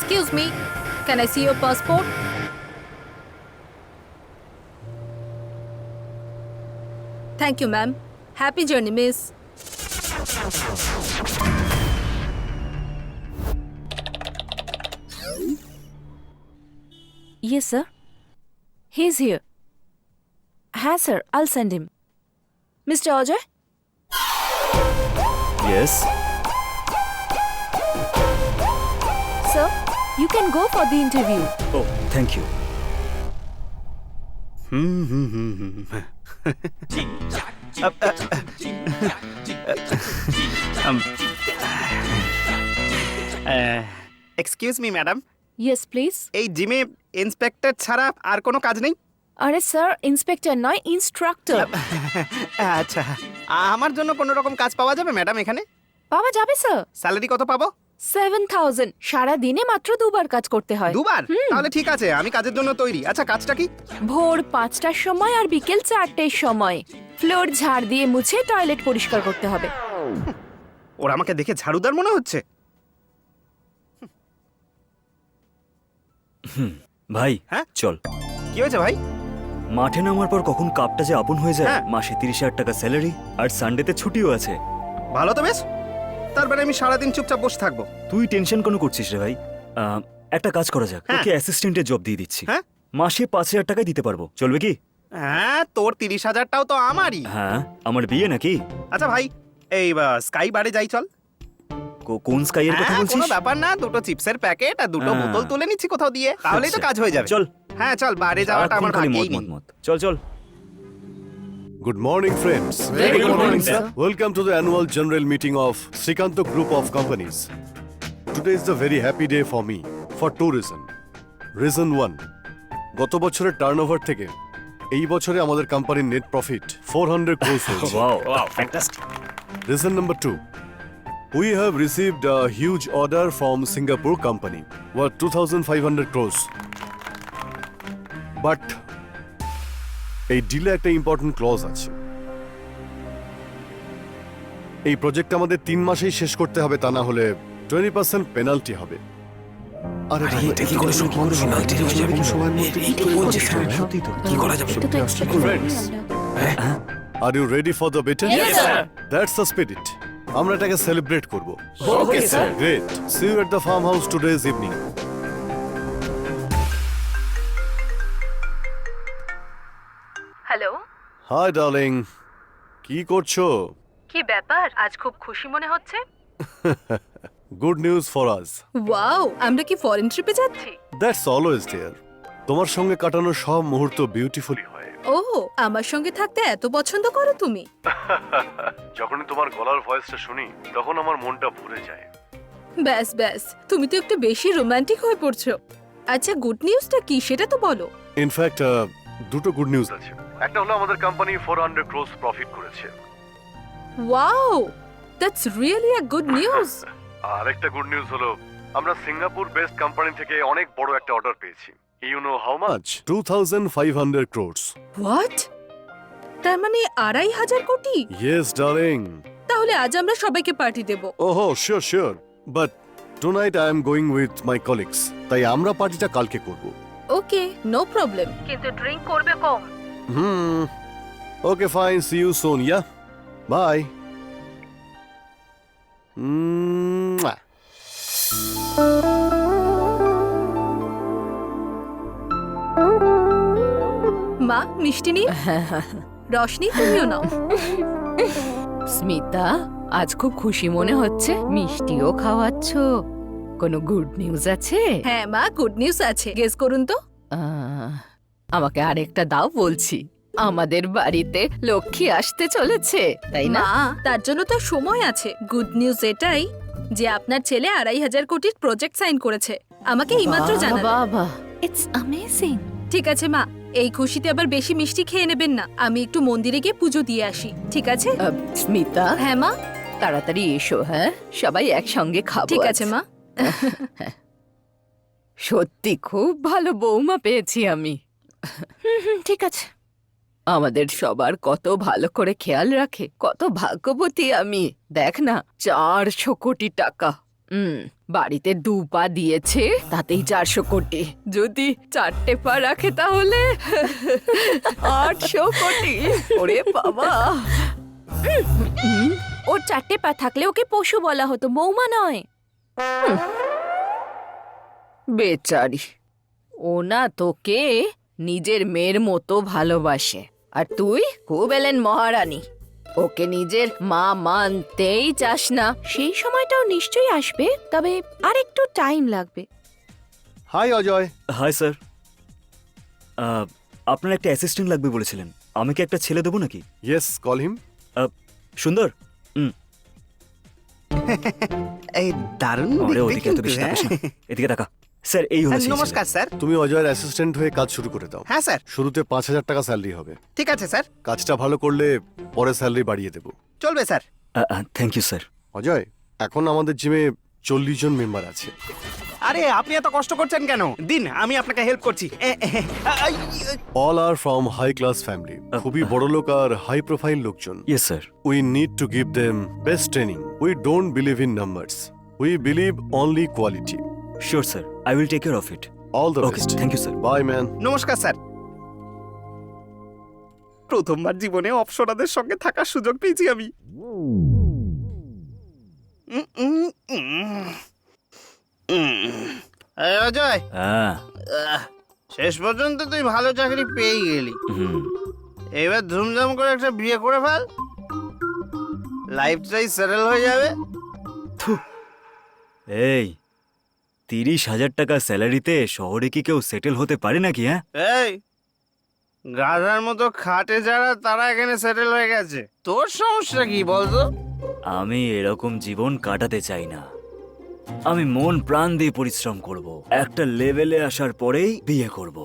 Excuse me, can I see your passport? Thank you, ma'am. Happy journey, miss. Yes, sir. He's here. Ha, sir. I'll send him. Mr. Ajay? Yes. Sir, you can go for the interview. Oh, thank you. Excuse me madam, Yes, please. এই জিমে inspector ছাড়া আর কোনো কাজ নেই? আরে sir, inspector নয়, instructor. আচ্ছা, আমার জন্য কোনো রকম কাজ পাওয়া যাবে ম্যাডাম এখানে? পাওয়া যাবে স্যার। স্যালারি কত পাবো? 7,000। সারা দিনে মাত্র 2বার কাজ করতে হয়। দুবার? তাহলে ঠিক আছে, আমি কাজের জন্য তৈরি। আচ্ছা, কাজটা কি? ভোর 5টার সময় আর বিকেল 4টের সময় ফ্লোর ঝাড় দিয়ে মুছে টয়লেট পরিষ্কার করতে হবে। ওরা আমাকে দেখে ঝাড়ুদার মনে হচ্ছে। ভাই, হ্যাঁ? চল। কি হয়েছে ভাই? মাঠে নামার পর কখন কাপটা যে আপন হয়ে যায়। হ্যাঁ। মাসে 30,000 টাকা স্যালারি আর সানডেতে ছুটিও আছে। ভালো তো বেশ। তারপরে আমি সারাদিন চুপচাপ বসে থাকবো? তুই টেনশন কোনো করছিস রে ভাই। একটা কাজ করা যাক, হ্যাঁ। তোকে অ্যাসিস্ট্যান্টের জব দিয়ে দিচ্ছি। হ্যাঁ? মাসে 5,000 টাকায় দিতে পারবো, চলবে কি? হ্যাঁ, তোর 30,000টাও তো আমারই। হ্যাঁ, আমার বিয়ে নাকি? আচ্ছা ভাই, এই স্কাই বারে যাই চল। কোন স্কাইয়ের কথা হ্যাঁ, বলছিস? কোনো ব্যাপার না, দুটো চিপসের প্যাকেট আর দুটো হ্যাঁ। বোতল তুলে নিচ্ছি কোথাও দিয়ে, তাহলেই তো আচ্ছা, কাজ হয়ে যাবে। চল। হ্যাঁ চল, বারে যাওয়াটা আমার সারাক্ষণ খালি ভাগ্যেই মত, নেই। মত, মত। চল চল। Good morning, friends. Very good morning, sir. Welcome to the annual general meeting of Srikanto Group of Companies. Today is a very happy day for me for two reasons. Reason 1, গত বছরের টার্নওভার থেকে এই বছরে আমাদের কোম্পানির net profit 400 crores হয়েছে। Wow, fantastic. Reason number 2, we have received a huge order from Singapore company worth 2,500 crores. But এই delay একটা ইম্পর্টেন্ট ক্লজ আছে। এই প্রজেক্ট আমাদের 3 মাসেই শেষ করতে হবে, তা না হলে 20% পেনাল্টি হবে। আরে এটা কি করে সম্ভব? পেনাল্টি হয়ে যাবে সময়ের মধ্যে? সত্যি তো। কি করা যাবে? Friends, are you ready for the better? Yes, sir. That's the spirit. আমরা এটাকে সেলিব্রেট করব। Okay, sir. Great. See you at the farmhouse today's evening. Hello, Hi darling. কি করছো? কি ব্যাপার? আজ খুব খুশি মনে হচ্ছে। Good news for us. Wow, আমরা কি ফরেন ট্রিপে যাচ্ছি? That's always there. তোমার সঙ্গে কাটানো সব মুহূর্ত বিউটিফুলি হয়। ও, আমার সঙ্গে থাকতে এত পছন্দ করো তুমি? যখনই তোমার গলার ভয়েসটা শুনি তখন আমার মনটা ভরে যায়। ব্যাস ব্যাস, তুমি তো একটু বেশি রোমান্টিক হয়ে পড়ছো। আচ্ছা, গুড নিউজটা কি সেটা তো বলো। ইনফ্যাক্ট দুটো গুড নিউজ আছে। একটা হলো আমাদের কোম্পানি 400 crores প্রফিট করেছে। Wow, that's really a good news. আর একটা গুড নিউজ হলো আমরা সিঙ্গাপুর বেসড কোম্পানি থেকে অনেক বড় একটা অর্ডার পেয়েছি। You know how much? 2,500 crores. What? তার মানে 2,500 কোটি? Yes darling. তাহলে আজ আমরা সবাইকে পার্টি দেব। Oh, sure. But tonight I am going with my colleagues. তাই আমরা পার্টিটা কালকে করব। ওকে, নো প্রবলেম, কিন্তু ড্রিঙ্ক করবে কম। Okay, fine. See you soon, yeah? Bye. Mwah. মা, মিষ্টি নিন। রশনি, তুমিও নাও। স্মিতা, আজ খুব খুশি মনে হচ্ছে। মিষ্টিও খাওয়াচ্ছো। কোনো গুড নিউজ আছে? হ্যাঁ মা, গুড নিউজ আছে। গেস করুন তো। আমাকে আরেকটা দাও বলছি। আমাদের বাড়িতে লক্ষ্মী আসতে চলেছে, তাই না? মা, তার জন্য তো সময় আছে। গুড নিউজ এটাই যে আপনার ছেলে 2,500 কোটির প্রজেক্ট সাইন করেছে। আমাকে এইমাত্র জানালো। বাবা, ইটস অ্যামেজিং। ঠিক আছে মা, এই খুশিতে আবার বেশি মিষ্টি খেয়ে নেবেন না। আমি একটু মন্দিরে গিয়ে পুজো দিয়ে আসি, ঠিক আছে? স্মিতা, হ্যাঁ মা। তাড়াতাড়ি এসো। হ্যাঁ, সবাই একসঙ্গে খাবো। ঠিক আছে মা। সত্যি খুব ভালো বৌমা পেয়েছি আমি। ঠিক আছে। আমাদের সবার কত ভালো করে খেয়াল রাখে, কত ভাগ্যবতী আমি। দেখ না, 400 কোটি টাকা। বাড়িতে 2 পা দিয়েছে তাতেই 400 কোটি, যদি 4টে পা রাখে তাহলে 800 কোটি। ওরে বাবা, ওর 4টে পা থাকলে ওকে পশু বলা হতো, বৌমা নয়। বেচারি, ও না তোকে নিজের মেয়ের মতো ভালোবাসে, আর তুই খুব এলেন মহারানী, ওকে নিজের মা মানতেই চাস না। সেই সময়টাও নিশ্চয়ই আসবে, তবে আর একটু টাইম লাগবে। হাই অজয়। হাই স্যার, আপনার একটা অ্যাসিস্ট্যান্ট লাগবে বলেছিলেন, আমি কি একটা ছেলে দেবো নাকি? Yes, call him. সুন্দর। এই দারুণ ওরে দেখতে ওদিকে এত কিন্তু, বেশি হ্যাঁ? তাকাস না। এদিকে তাকা স্যার, এই হলো সেই ছেলে। নমস্কার স্যার। তুমি অজয়ের অ্যাসিস্ট্যান্ট হয়ে কাজ শুরু করে দাও। হ্যাঁ স্যার, শুরুতে 5,000 টাকা স্যালারি হবে। ঠিক আছে স্যার, কাজটা ভালো করলে পরে স্যালারি বাড়িয়ে দেবো। চলবে sir. Thank you sir. Ajay, এখন আমাদের জিমে 40 জন মেম্বার আছে। আরে আপনি এত কষ্ট করছেন কেন? দিন, আমি আপনাকে হেল্প করছি। All are from high class family, খুবই বড় লোক আর হাই প্রোফাইল লোকজন। Yes sir. We need to give them best training. We don't believe in numbers. We believe only quality. Sure sir, I will take care of it. All the okay, best. Thank you sir. Bye, man. নমস্কার sir. প্রথমবার জীবনে অপসরাদের সঙ্গে থাকার সুযোগ পেয়েছি আমি। এই অজয়, হ্যাঁ। শেষ পর্যন্ত তুই ভালো চাকরি পেয়ে গেলি। হুম। এবার ধুমধাম করে একটা বিয়ে করে ফেল, লাইফটাই সেটেল হয়ে যাবে। এই 30,000 টাকা স্যালারিতে শহরে কি কেউ সেটেল হতে পারে নাকি? হ্যাঁ, এই গাধার মতো খাটে যারা, তারা এখানে সেটেল হয়ে গেছে। তোর সমস্যা কি বলতো? আমি এরকম জীবন কাটাতে চাই না। আমি মন প্রাণ দিয়ে পরিশ্রম করব, একটা লেভেলে আসার পরেই বিয়ে করব।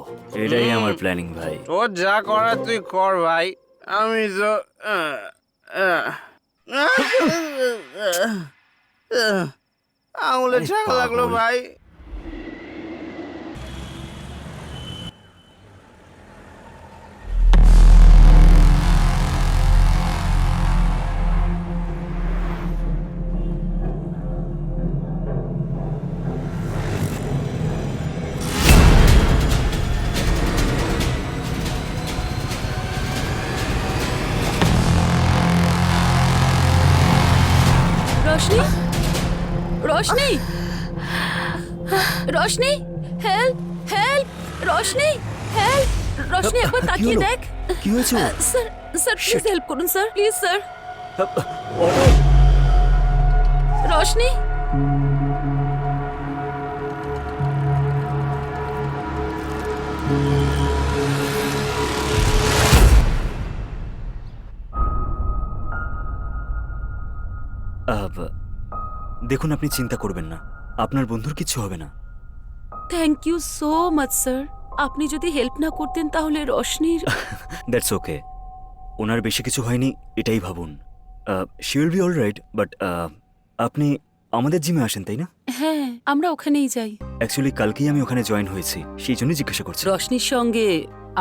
এটাই আমার প্ল্যানিং ভাই। তোর যা করার তুই কর ভাই, আমি তো আঙুলে ছাক লাগলো পাগল। ভাই। Roshni, Roshni, Roshni, help, help, Roshni, help, Roshni, একবার কি তাকিয়ে হলো? দেখ। কি হয়েছে? স্যার, স্যার প্লিজ হেল্প করুন স্যার, প্লিজ স্যার। রোশনি, দেখুন, আপনি চিন্তা করবেন না, আপনার বন্ধুর কিছু হবে না। Thank you so much sir. আপনি যদি হেল্প না করতেন তাহলে রোশনির। দ্যাটস ওকে, ওনার বেশি কিছু হয়নি এটাই ভাবুন। She will be all right. But আপনি আমাদের জিমে আসেন তাই না? হ্যাঁ, আমরা ওখানেই যাই। অ্যাকচুয়ালি কালকেই আমি ওখানে জয়েন হয়েছি, সেই জন্যই জিজ্ঞাসা করছি। রশনির সঙ্গে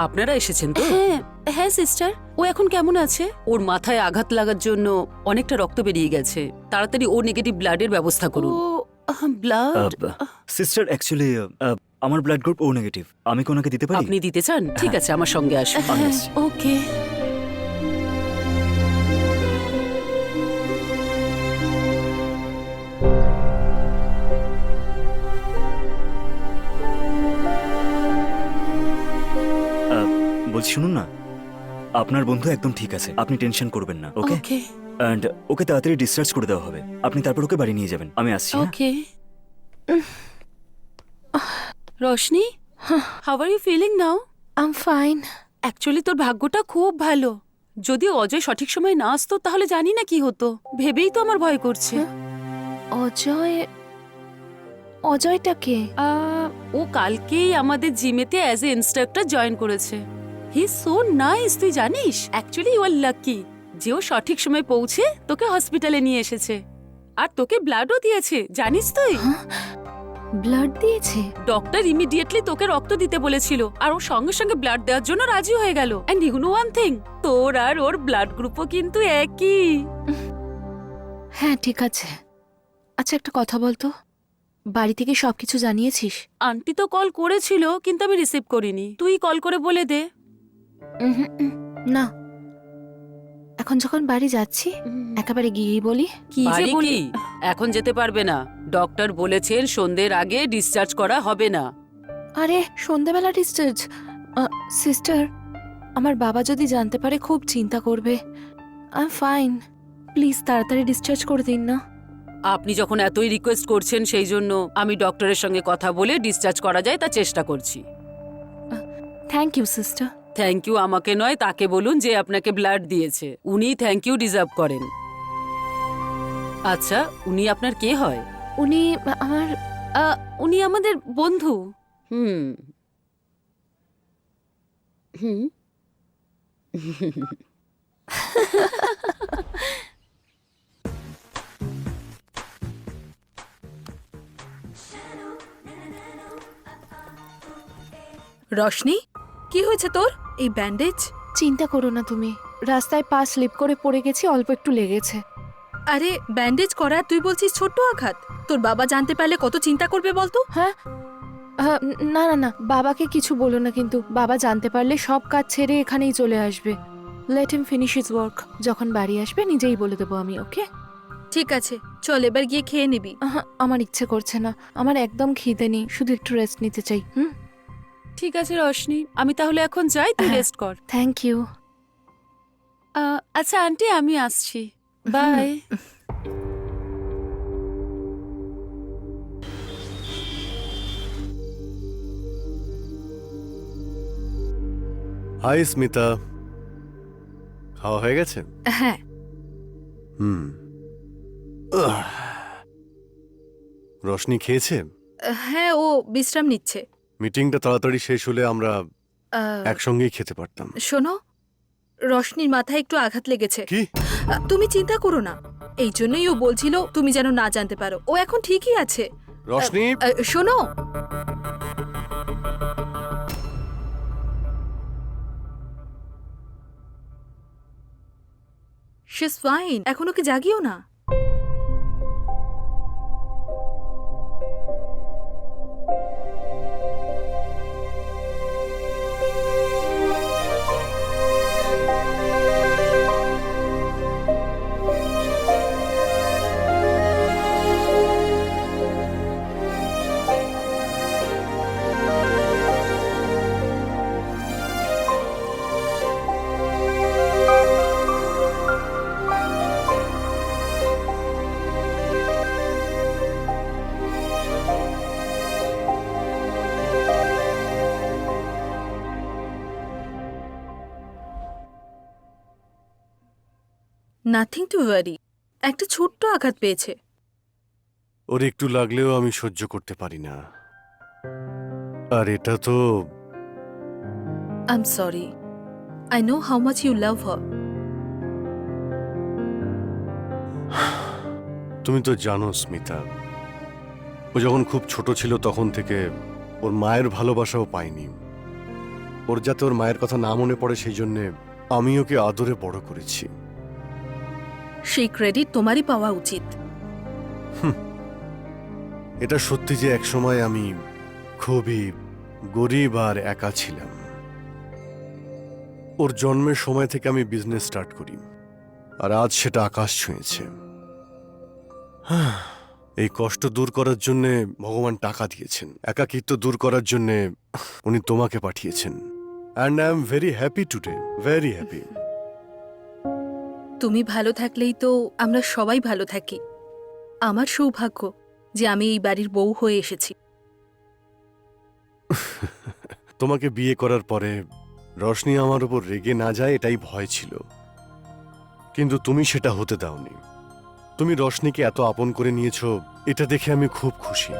আপনারা এসেছেন তো? হ্যাঁ, হ্যাঁ সিস্টার। ও এখন কেমন আছে? ওর মাথায় আঘাত লাগার জন্য অনেকটা রক্ত বেরিয়ে গেছে, তাড়াতাড়ি ও নেগেটিভ ব্লাডের ব্যবস্থা ও করুন। ব্লাড। সিস্টার, অ্যাকচুয়ালি আমার ব্লাড গ্রুপ ও নেগেটিভ। আমি কি ওনাকে দিতে পারি? আপনি দিতে চান? ঠিক আছে, আমার সঙ্গে আসুন। আমি হ্যাঁ, আসছি। ওকে। বলছি শুনুন না, আপনার বন্ধু একদম ঠিক আছে, আপনি টেনশন করবেন না। ওকে, ওকে, অ্যান্ড ওকে তাড়াতাড়ি ডিসচার্জ করে দেওয়া হবে। আপনি তারপর ওকে বাড়ি নিয়ে যাবেন। আমি আসছি। হ্যাঁ? Okay. Roshni, how are you feeling now? I am fine. Actually তোর ভাগ্যটা খুব ভালো। যদি অজয় সঠিক সময় না আসতো তাহলে জানি না কি হতো, ভেবেই তো আমার ভয় করছে। অজয়, অজয়টা কে? ও কালকেই আমাদের জিমেতে অ্যাজ এ ইনস্ট্রাক্টর জয়েন করেছে। হি সো নাইস, তুই জানিস? অ্যাকচুয়ালি ইউ আর লাকি যে ও সঠিক সময় পৌঁছে তোকে হসপিটালে নিয়ে এসেছে, আর তোকে ব্লাডও দিয়েছে, জানিস তুই? ব্লাড দিয়েছে? ডক্টর ইমিডিয়েটলি তোকে রক্ত দিতে বলেছিল, আর ও সঙ্গে সঙ্গে ব্লাড দেওয়ার জন্য রাজি হয়ে গেল। And you know one thing, তোর আর ওর ব্লাড গ্রুপও কিন্তু একই। হ্যাঁ ঠিক আছে, আচ্ছা একটা কথা বলতো, বাড়ি থেকে সবকিছু জানিয়েছিস? আন্টি তো কল করেছিল কিন্তু আমি রিসিভ করিনি, তুই কল করে বলে দে। উহুম, না, এখন যখন বাড়ি যাচ্ছি একেবারে গিয়েই বলি। কি যে বাড়ি বলি, কি? এখন যেতে পারবে না, ডক্টর বলেছেন সন্ধ্যের আগে ডিসচার্জ করা হবে না। আরে সন্ধেবেলা ডিসচার্জ? সিস্টার, আমার বাবা যদি জানতে পারে খুব চিন্তা করবে। আই এম ফাইন, প্লিজ তাড়াতাড়ি ডিসচার্জ করে দিন না। আপনি যখন এতই রিকোয়েস্ট করছেন সেই জন্য আমি ডক্টরের সঙ্গে কথা বলে ডিসচার্জ করা যায় তা চেষ্টা করছি। Thank you sister. Thank you আমাকে নয়, তাকে বলুন যে আপনাকে ব্লাড দিয়েছে, উনি থ্যাংক ইউ ডিজার্ভ করেন। আচ্ছা, উনি আপনার কে হয়? উনি আমার উনি আমাদের বন্ধু। হুম হুম রশনি, কি হয়েছে তোর? এই ব্যান্ডেজ? চিন্তা করো না তুমি, রাস্তায় পা স্লিপ করে পড়ে গেছি, অল্প একটু লেগেছে। আরে ব্যান্ডেজ করার তুই বলছিস ছোট্ট আঘাত? তোর বাবা জানতে পারলে কত চিন্তা করবে বলতো? হ্যাঁ, না না না, বাবাকে কিছু বলো না, কিন্তু বাবা জানতে পারলে সব কাজ ছেড়ে এখানেই চলে আসবে। Let him finish his work, যখন বাড়ি আসবে নিজেই বলে দেবো আমি, ওকে? ঠিক আছে, চল এবার গিয়ে খেয়ে নিবি। আমার ইচ্ছে করছে না, আমার একদম খিদে নেই, শুধু একটু রেস্ট নিতে চাই। ঠিক আছে রশনি, আমি তাহলে এখন যাই, তুই হ্যাঁ। রেস্ট কর। Thank you. আচ্ছা আন্টি, আমি আসছি, বাই। হাই স্মিতা, খাওয়া হয়ে গেছে? হ্যাঁ। হুম। রশনি খেয়েছে? হ্যাঁ, ও বিশ্রাম নিচ্ছে। মিটিংটা তাড়াতাড়ি শেষ হলে আমরা আহ, একসঙ্গেই খেতে পারতাম। শোনো, রশনির মাথায় একটু আঘাত লেগেছে। কি? তুমি চিন্তা করো না, এই জন্যই ও বলছিল তুমি যেন না জানতে পারো। ও এখন ঠিকই আছে। রশনি, শোনো, শি ইজ ফাইন, এখন ওকে জাগিও না। নাথিং টু ওয়ারি, একটা ছোট্ট আঘাত পেয়েছে। ওর একটু লাগলেও আমি সহ্য করতে পারি না। আর এটা তো I am sorry, I know how much you love her. তুমি তো জানো স্মিতা, ও যখন খুব ছোট ছিল তখন থেকে ওর মায়ের ভালোবাসাও পায়নি। ওর যাতে ওর মায়ের কথা না মনে পড়ে সেই জন্যে আমি ওকে আদরে বড় করেছি। সেই ক্রেডিট তোমারই পাওয়া উচিত। এটা সত্যি যে একসময় আমি খুবই গরিব আর একা ছিলাম। ওর জন্মের সময় থেকে আমি বিজনেস স্টার্ট করি, আর আজ সেটা আকাশ ছুঁয়েছে। এই কষ্ট দূর করার জন্যে ভগবান টাকা দিয়েছেন, একাকিত্ব দূর করার জন্যে উনি তোমাকে পাঠিয়েছেন। And I am very happy today, very happy. তুমি ভালো থাকলেই তো আমরা সবাই ভালো থাকি। আমার সৌভাগ্য যে আমি এই বাড়ির বউ হয়ে এসেছি। তোমাকে বিয়ে করার পরে রশনি আমার উপর রেগে না যায় এটাই ভয় ছিল, কিন্তু তুমি সেটা হতে দাওনি। তুমি রশনিকে এত আপন করে নিয়েছো, এটা দেখে আমি খুব খুশি।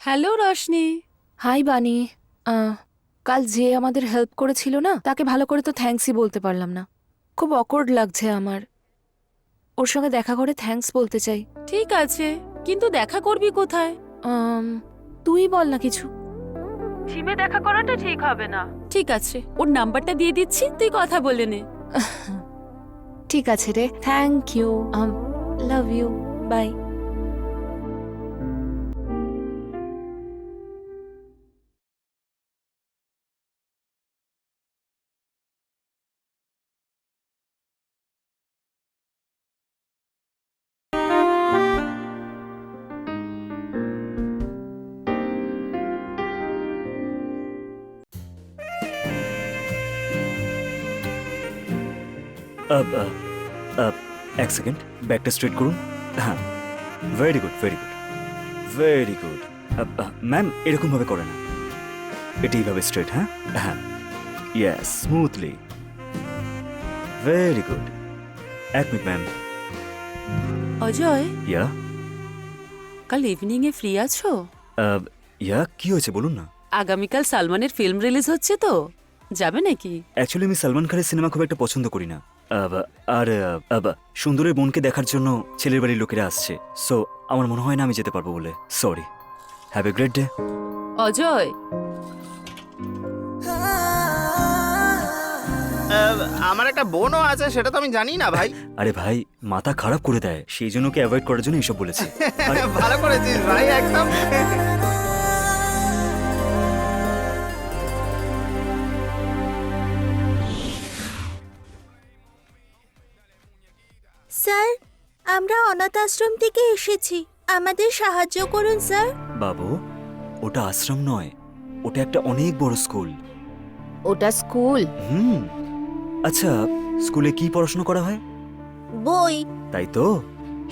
হ্যালো রশনি। হাই বানি, কাল যে আমাদের হেল্প করেছিল না, তাকে ভালো করে তো থ্যাঙ্কসই বলতে পারলাম না। খুব অকওয়ার্ড লাগছে আমার। ওর সঙ্গে দেখা করে থ্যাঙ্কস বলতে চাই। ঠিক আছে, কিন্তু দেখা করবি কোথায়? তুই বল না কিছু। জিমে দেখা করাটা ঠিক হবে না। ঠিক আছে, ওর নাম্বারটা দিয়ে দিচ্ছি, তুই কথা বলে নে। ঠিক আছে রে, thank you, love you, bye. আব, আব, এক সেকেন্ড, ব্যাকটা স্ট্রেট করুন। হ্যাঁ, very good, very good, very good. Ma'am, এরকম ভাবে করে না, এটা এইভাবে স্ট্রেট। হ্যাঁ হ্যাঁ, ইয়েস, স্মুথলি, ভেরি গুড। এক মিনিট ম্যাম। অজয়, ইয়া, কাল ইভিনিং এ ফ্রি আছো? ইয়া, কি হয়েছে বলুন না। আগামীকাল সালমানের ফিল্ম রিলিজ হচ্ছে তো, যাবে নাকি? অ্যাকচুয়ালি আমি সলমান খানের সিনেমা খুব একটা পছন্দ করি না। আর সুন্দরের বোনকে দেখার জন্য ছেলের বাড়ির লোকেরা আসছে, সো আমার মনে হয় না আমি যেতে পারবো বলে। Sorry, have a great day. Ajay, আমার একটা বোনও আছে, সেটা তো আমি জানি না ভাই। আরে ভাই, মাথা খারাপ করে দেয়, সেই জন্য ওকে অ্যাভয়েড করার জন্য এসব বলেছি। ভালো করেছিস ভাই, একদম। স্যার, আমরা অনাথ আশ্রম থেকে এসেছি, আমাদের সাহায্য করুন স্যার। বাবু, ওটা আশ্রম নয়, ওটা একটা অনেক বড় স্কুল। ওটা স্কুল। আচ্ছা, স্কুলে কি পড়াশোনা করা হয়? বই। তাই তো,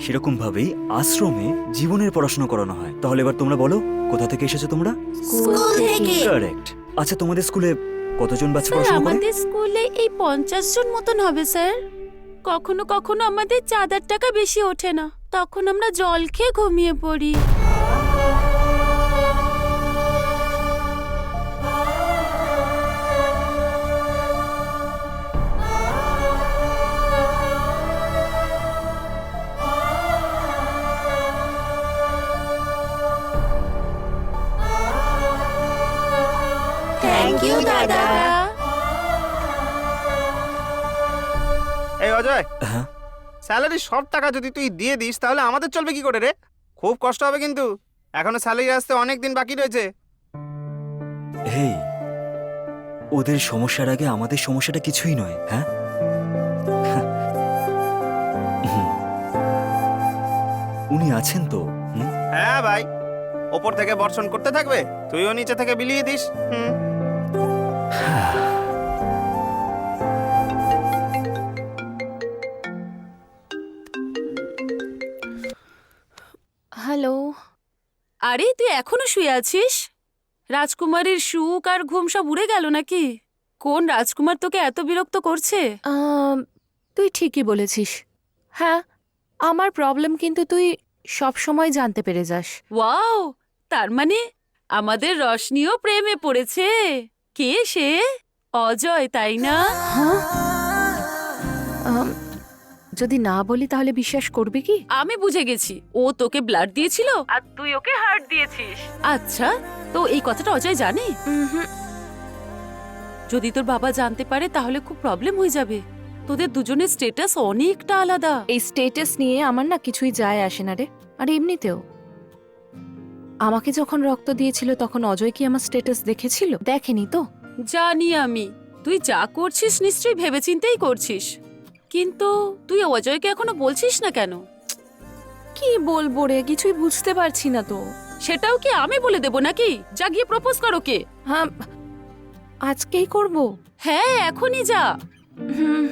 সেরকম ভাবেই আশ্রমে জীবনের পড়াশোনা করানো হয়। তাহলে এবার তোমরা বলো, কোথা থেকে এসেছো তোমরা? স্কুল থেকে। কারেক্ট। আচ্ছা, তোমাদের স্কুলে কতজন বাচ্চা স্যার পড়াশোনা করে? আমাদের স্কুলে এই 50 জন মতন হবে স্যার। কখনো কখনো আমাদের চাঁদার টাকা বেশি ওঠে না, তখন আমরা জল খেয়ে ঘুমিয়ে পড়ি। থ্যাংক ইউ দাদা। এই অজয়, হ্যাঁ, স্যালারি সব টাকা যদি তুই দিয়ে দিস তাহলে আমাদের চলবে কি করে রে? খুব কষ্ট হবে কিন্তু, এখনো স্যালারি আসতে অনেক দিন বাকি রয়েছে। হেই, ওদের সমস্যার আগে আমাদের সমস্যাটা কিছুই নয়। হ্যাঁ, হুম। উনি আছেন তো? হ্যাঁ ভাই, ওপর থেকে বর্ষণ করতে থাকবে, তুইও নিচে থেকে বিলিয়ে দিস। হ্যালো। আরে তুই এখনো শুয়ে আছিস? রাজকুমারীর সুখ আর ঘুম সব উড়ে গেল নাকি? কোন রাজকুমার তোকে এত বিরক্ত করছে? তুই ঠিকই বলেছিস। হ্যাঁ, আমার প্রবলেম কিন্তু তুই সব সময় জানতে পেরে যাস। ওয়াও, তার মানে আমাদের রশনিও প্রেমে পড়েছে। কে সে? অজয়, তাই না? হ্যাঁ? যদি না বলি তাহলে বিশ্বাস করবি কি? আমি বুঝে গেছি, ও তোকে ব্লাড দিয়েছিল আর তুই ওকে হার্ট দিয়েছিস। আচ্ছা, তো এই কথাটা অজয় জানে? যদি তোর বাবা জানতে পারে তাহলে খুব প্রবলেম হয়ে যাবে। তোদের দুজনের স্ট্যাটাস অনেকটা আলাদা। এই স্টেটাস নিয়ে আমার না কিছুই যায় আসে না রে। আর এমনিতেও আমাকে যখন রক্ত দিয়েছিল তখন অজয় কি আমার স্টেটাস দেখেছিল? দেখেনি তো। জানি আমি, তুই যা করছিস নিশ্চয়ই ভেবেচিন্তেই করছিস, কিন্তু তুই অজয়কে এখনো বলছিস না কেন? কি বলবো রে, কিছুই বুঝতে পারছি না তো। সেটাও কি আমি বলে দেব নাকি? যা গিয়ে প্রপোজ করো কে। হ্যাঁ, আজকেই করব। হ্যাঁ, এখনই যা। হুম।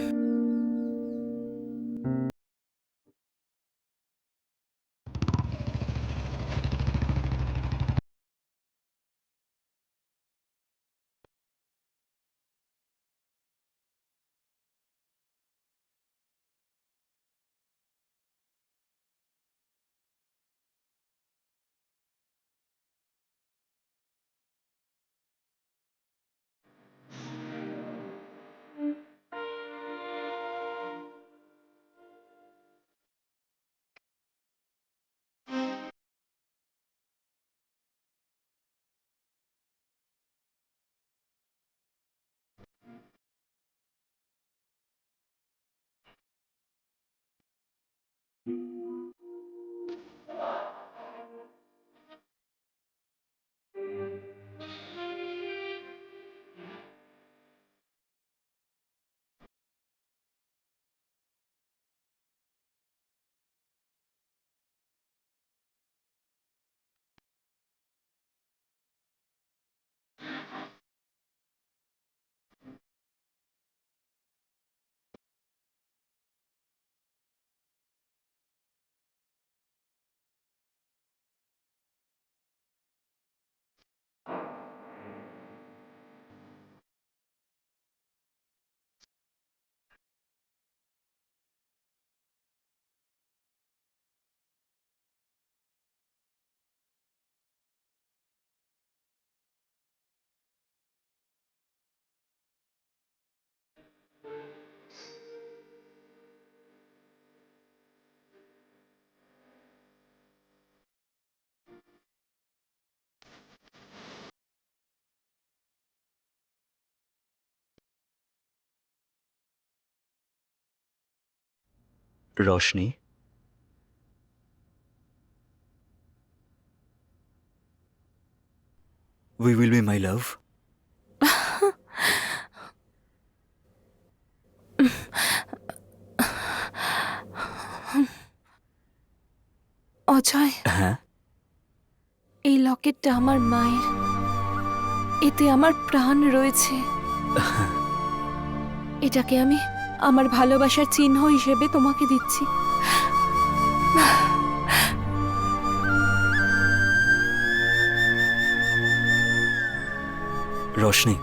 Roshni, we will be my love. Ajay, হ্যাঁ, এই লকেটটা আমার মায়ের, এতে আমার প্রাণ রয়েছে। এটাকে আমি আমার ভালোবাসার চিহ্ন হিসেবে তোমাকে দিচ্ছি। রোশনি,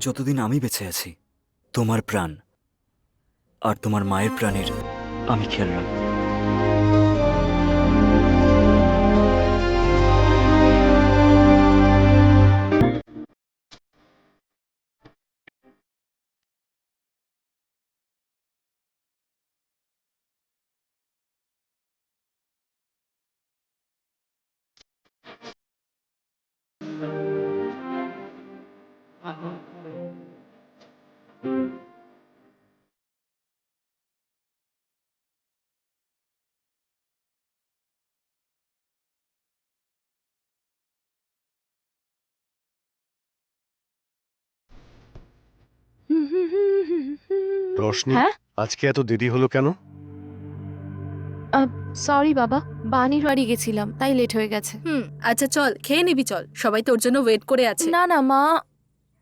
যতদিন আমি বেঁচে আছি তোমার প্রাণ আর তোমার মায়ের প্রাণের আমি খেয়াল রাখব। রোশনি, হ্যাঁ? আজকে এত দেরি হলো কেন? সরি বাবা, বানির বাড়ি গেছিলাম তাই লেট হয়ে গেছে। আচ্ছা চল খেয়ে নিবি, চল, সবাই তোর জন্য ওয়েট করে আছে। না না মা,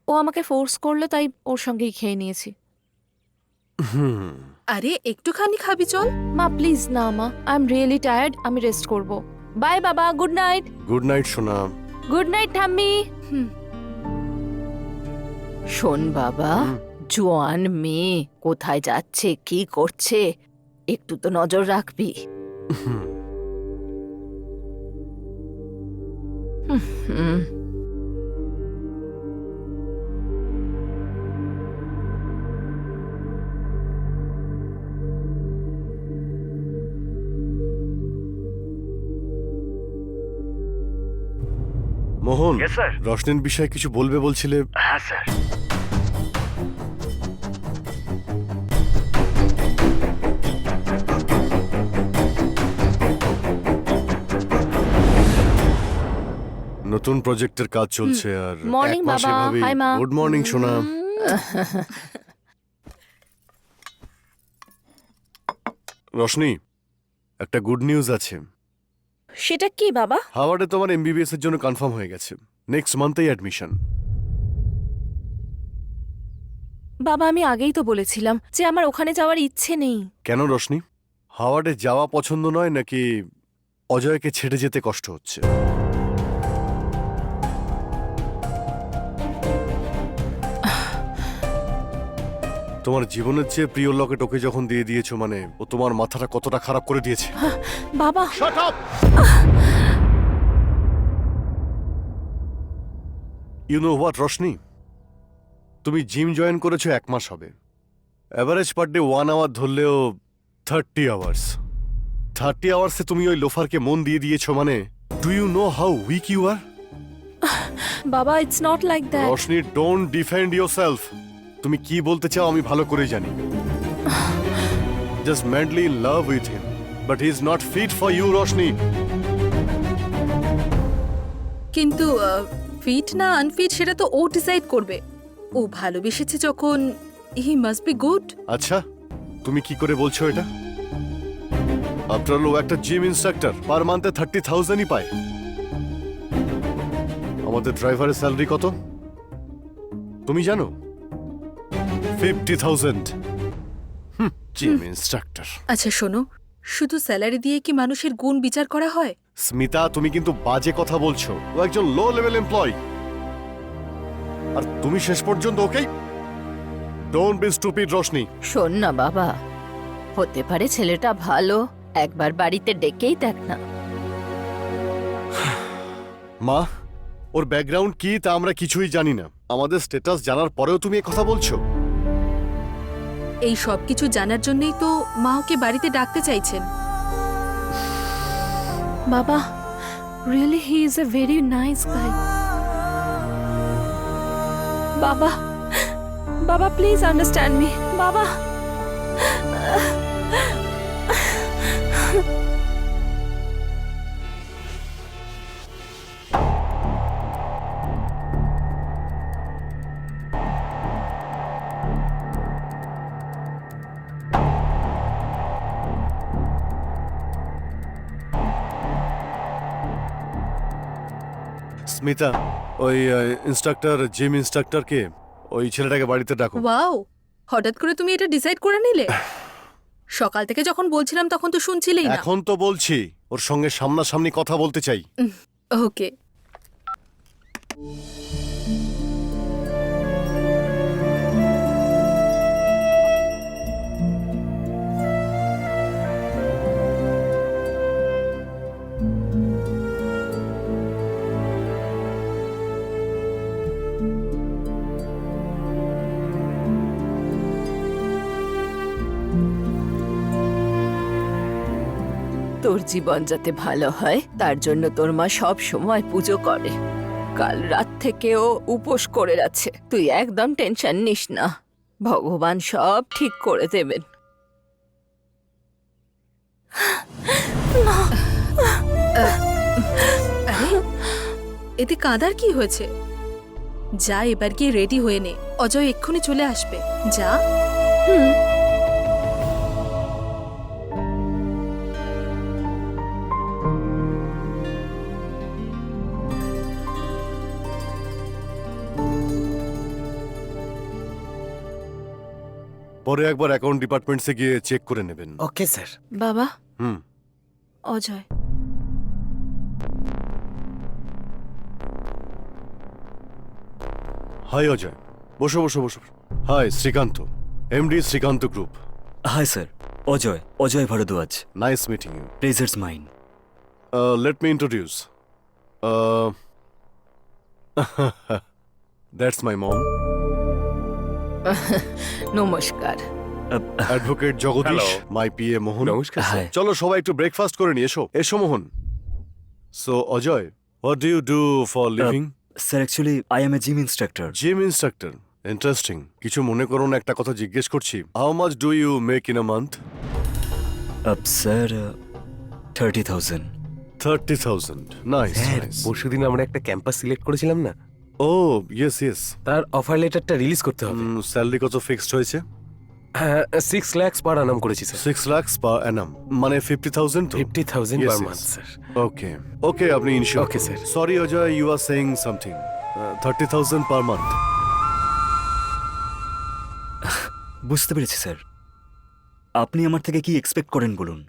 ও আমাকে ফোর্স করলো তাই ওর সঙ্গেই খেয়ে নিয়েছি। আরে একটুখানি খাবি, চল। মা প্লিজ না মা, আই এম রিয়েলি টায়ার্ড, আমি রেস্ট করব। বাই বাবা, গুড নাইট। গুড নাইট সোনা। গুড নাইট ঠাম্মি। শোন বাবা, জোয়ান মেয়ে কোথায় যাচ্ছে কি করছে একটু তো নজর রাখবি। হুম। মোহন, Yes, sir. রোশনির বিষয়ে কিছু বলবে বলছিলে। হ্যাঁ স্যার। নতুন প্রজেক্টের কাজ চলছে আর Morning, বাবা. Hi, মা. গুড মর্নিং সোনা। রোশনি, একটা গুড নিউজ আছে। সেটা কি বাবা? হাওয়ার্ডে তোমার এমবিবিএস এর জন্য কনফার্ম হয়ে গেছে, নেক্সট মান্থেই অ্যাডমিশন। বাবা আমি আগেই তো বলেছিলাম যে আমার ওখানে যাওয়ার ইচ্ছে নেই। কেন রোশনি, হাওয়ার্ডে যাওয়া পছন্দ নয় নাকি অজয়কে ছেড়ে যেতে কষ্ট হচ্ছে? তোমার জীবনের চেয়ে প্রিয় লকেট ওকে যখন দিয়ে দিয়েছো, মানে ও তোমার মাথাটা কতটা খারাপ করে দিয়েছে। বাবা Shut up! You know what, Roshni, তুমি জিম জয়েন করেছো 1 মাস হবে। অ্যাভারেজ পার ডে 1 আওয়ার ধরলেও 30 আওয়ার্স। 30 আওয়ার্সে তুমি ওই লোফারকে মন দিয়ে দিয়েছো, মানে do you know how weak you are? বাবা, it's not like that. Roshni, don't defend yourself. তুমি কি বলতে চাও আমি ভালো করে জানি। Just madly in love with him, but he is not fit for you Roshni. কিন্তু ফিট না আনফিট সেটা তো ও ডিসাইড করবে। ও ভালোবেসেছে যখন, হি মাস্ট বি গুড। আচ্ছা, তুমি কি করে বলছো এটা? আফটার অল ও একটা জিম ইনস্ট্রাক্টর, পার মান্থে 30,000ই পায়। আমাদের ড্রাইভারের স্যালারি কত তুমি জানো? 50,000। Gym instructor. আচ্ছা শোনো, শুধু স্যালারি দিয়ে কি মানুষের গুণ বিচার করা হয়? স্মিতা, তুমি কিন্তু বাজে কথা বলছো। ও একজন লো লেভেল এমপ্লয়, আর তুমি শেষ পর্যন্ত ওকেই। Don't be stupid Roshni. শোন না বাবা, হতে পারে ছেলেটা ভালো, একবার বাড়িতে ডেকেই দেখ না। মা, ওর ব্যাকগ্রাউন্ড কি তা আমরা কিছুই জানি না। আমাদের স্ট্যাটাস জানার পরেও তুমি কথা বলছো। এই সব কিছু জানার জন্যই তো মা ওকে বাড়িতে ডাকতে চাইছেন। বাবা, really he is a very nice guy. বাবা, বাবা প্লিজ আন্ডারস্ট্যান্ড মি। বাবা স্মিতা, ওই ইনস্ট্রাক্টর, জিম ইনস্ট্রাক্টরকে, ওই ছেলেটাকে বাড়িতে ডাকো। ওয়াও, হঠাৎ করে তুমি এটা ডিসাইড করে নিলে? সকাল থেকে যখন বলছিলাম তখন তো শুনছিলেই না। এখন তো বলছি, ওর সঙ্গে সামনাসামনি কথা বলতে চাই। ওকে। তোর জীবন যাতে ভালো হয় তার জন্য তোর মা সব সময় পুজো করে। কাল রাত থেকে ও উপোস করে আছে। তুই একদম টেনশন নিস না, ভগবান সব ঠিক করে দেবেন। আরে, এতে কাঁদার কি হয়েছে? যা, এবার গিয়ে রেডি হয়ে নে, অজয় এক্ষুনি চলে আসবে। যা। পরে একবার অ্যাকাউন্ট ডিপার্টমেন্টসে গিয়ে চেক করে নেবেন। Okay sir. বাবা, হুম। অজয়। হাই অজয়, বসো বসো বসো। Hi Shrikant, MD Shrikant group. Hi sir, Ajay Bharadwaj. Nice meeting you. Pleasure's mine. Let me introduce. That's my mom. নমস্কার। Advocate Jagdish, my PA Mohan. নমস্কার হাই। চলো সবাই একটু ব্রেকফাস্ট করে নিয়ে এসো। এসো Mohan. So Ajay, what do you do for living? Sir actually I am a gym instructor. Gym instructor, interesting. কিছু মনে করো না, একটা কথা জিজ্ঞেস করছি। হাউ মাচ ডু ইউ মেক ইন আ মান্থ? স্যার 30,000। 30,000। নাইস। স্যার, পরশুদিন আমরা একটা ক্যাম্পাস সিলেক্ট করেছিলাম না, ও ইয়েস ইয়েস। তার অফার লেটারটা রিলিজ করতে হবে। স্যালারি কত ফিক্সড হয়েছে? 6 লাখ পার আনাম করেছি স্যার। 6 lakhs per annum, মানে 50,000 তো? 50,000 Yes, per yes. Month sir. Okay okay, আপনি ইনশিওর? Okay, sir. Sorry Ajay, you are saying something. 30,000 per month. বুঝতে পেরেছি স্যার। আপনি আমার থেকে কি এক্সপেক্ট করেন বলুন?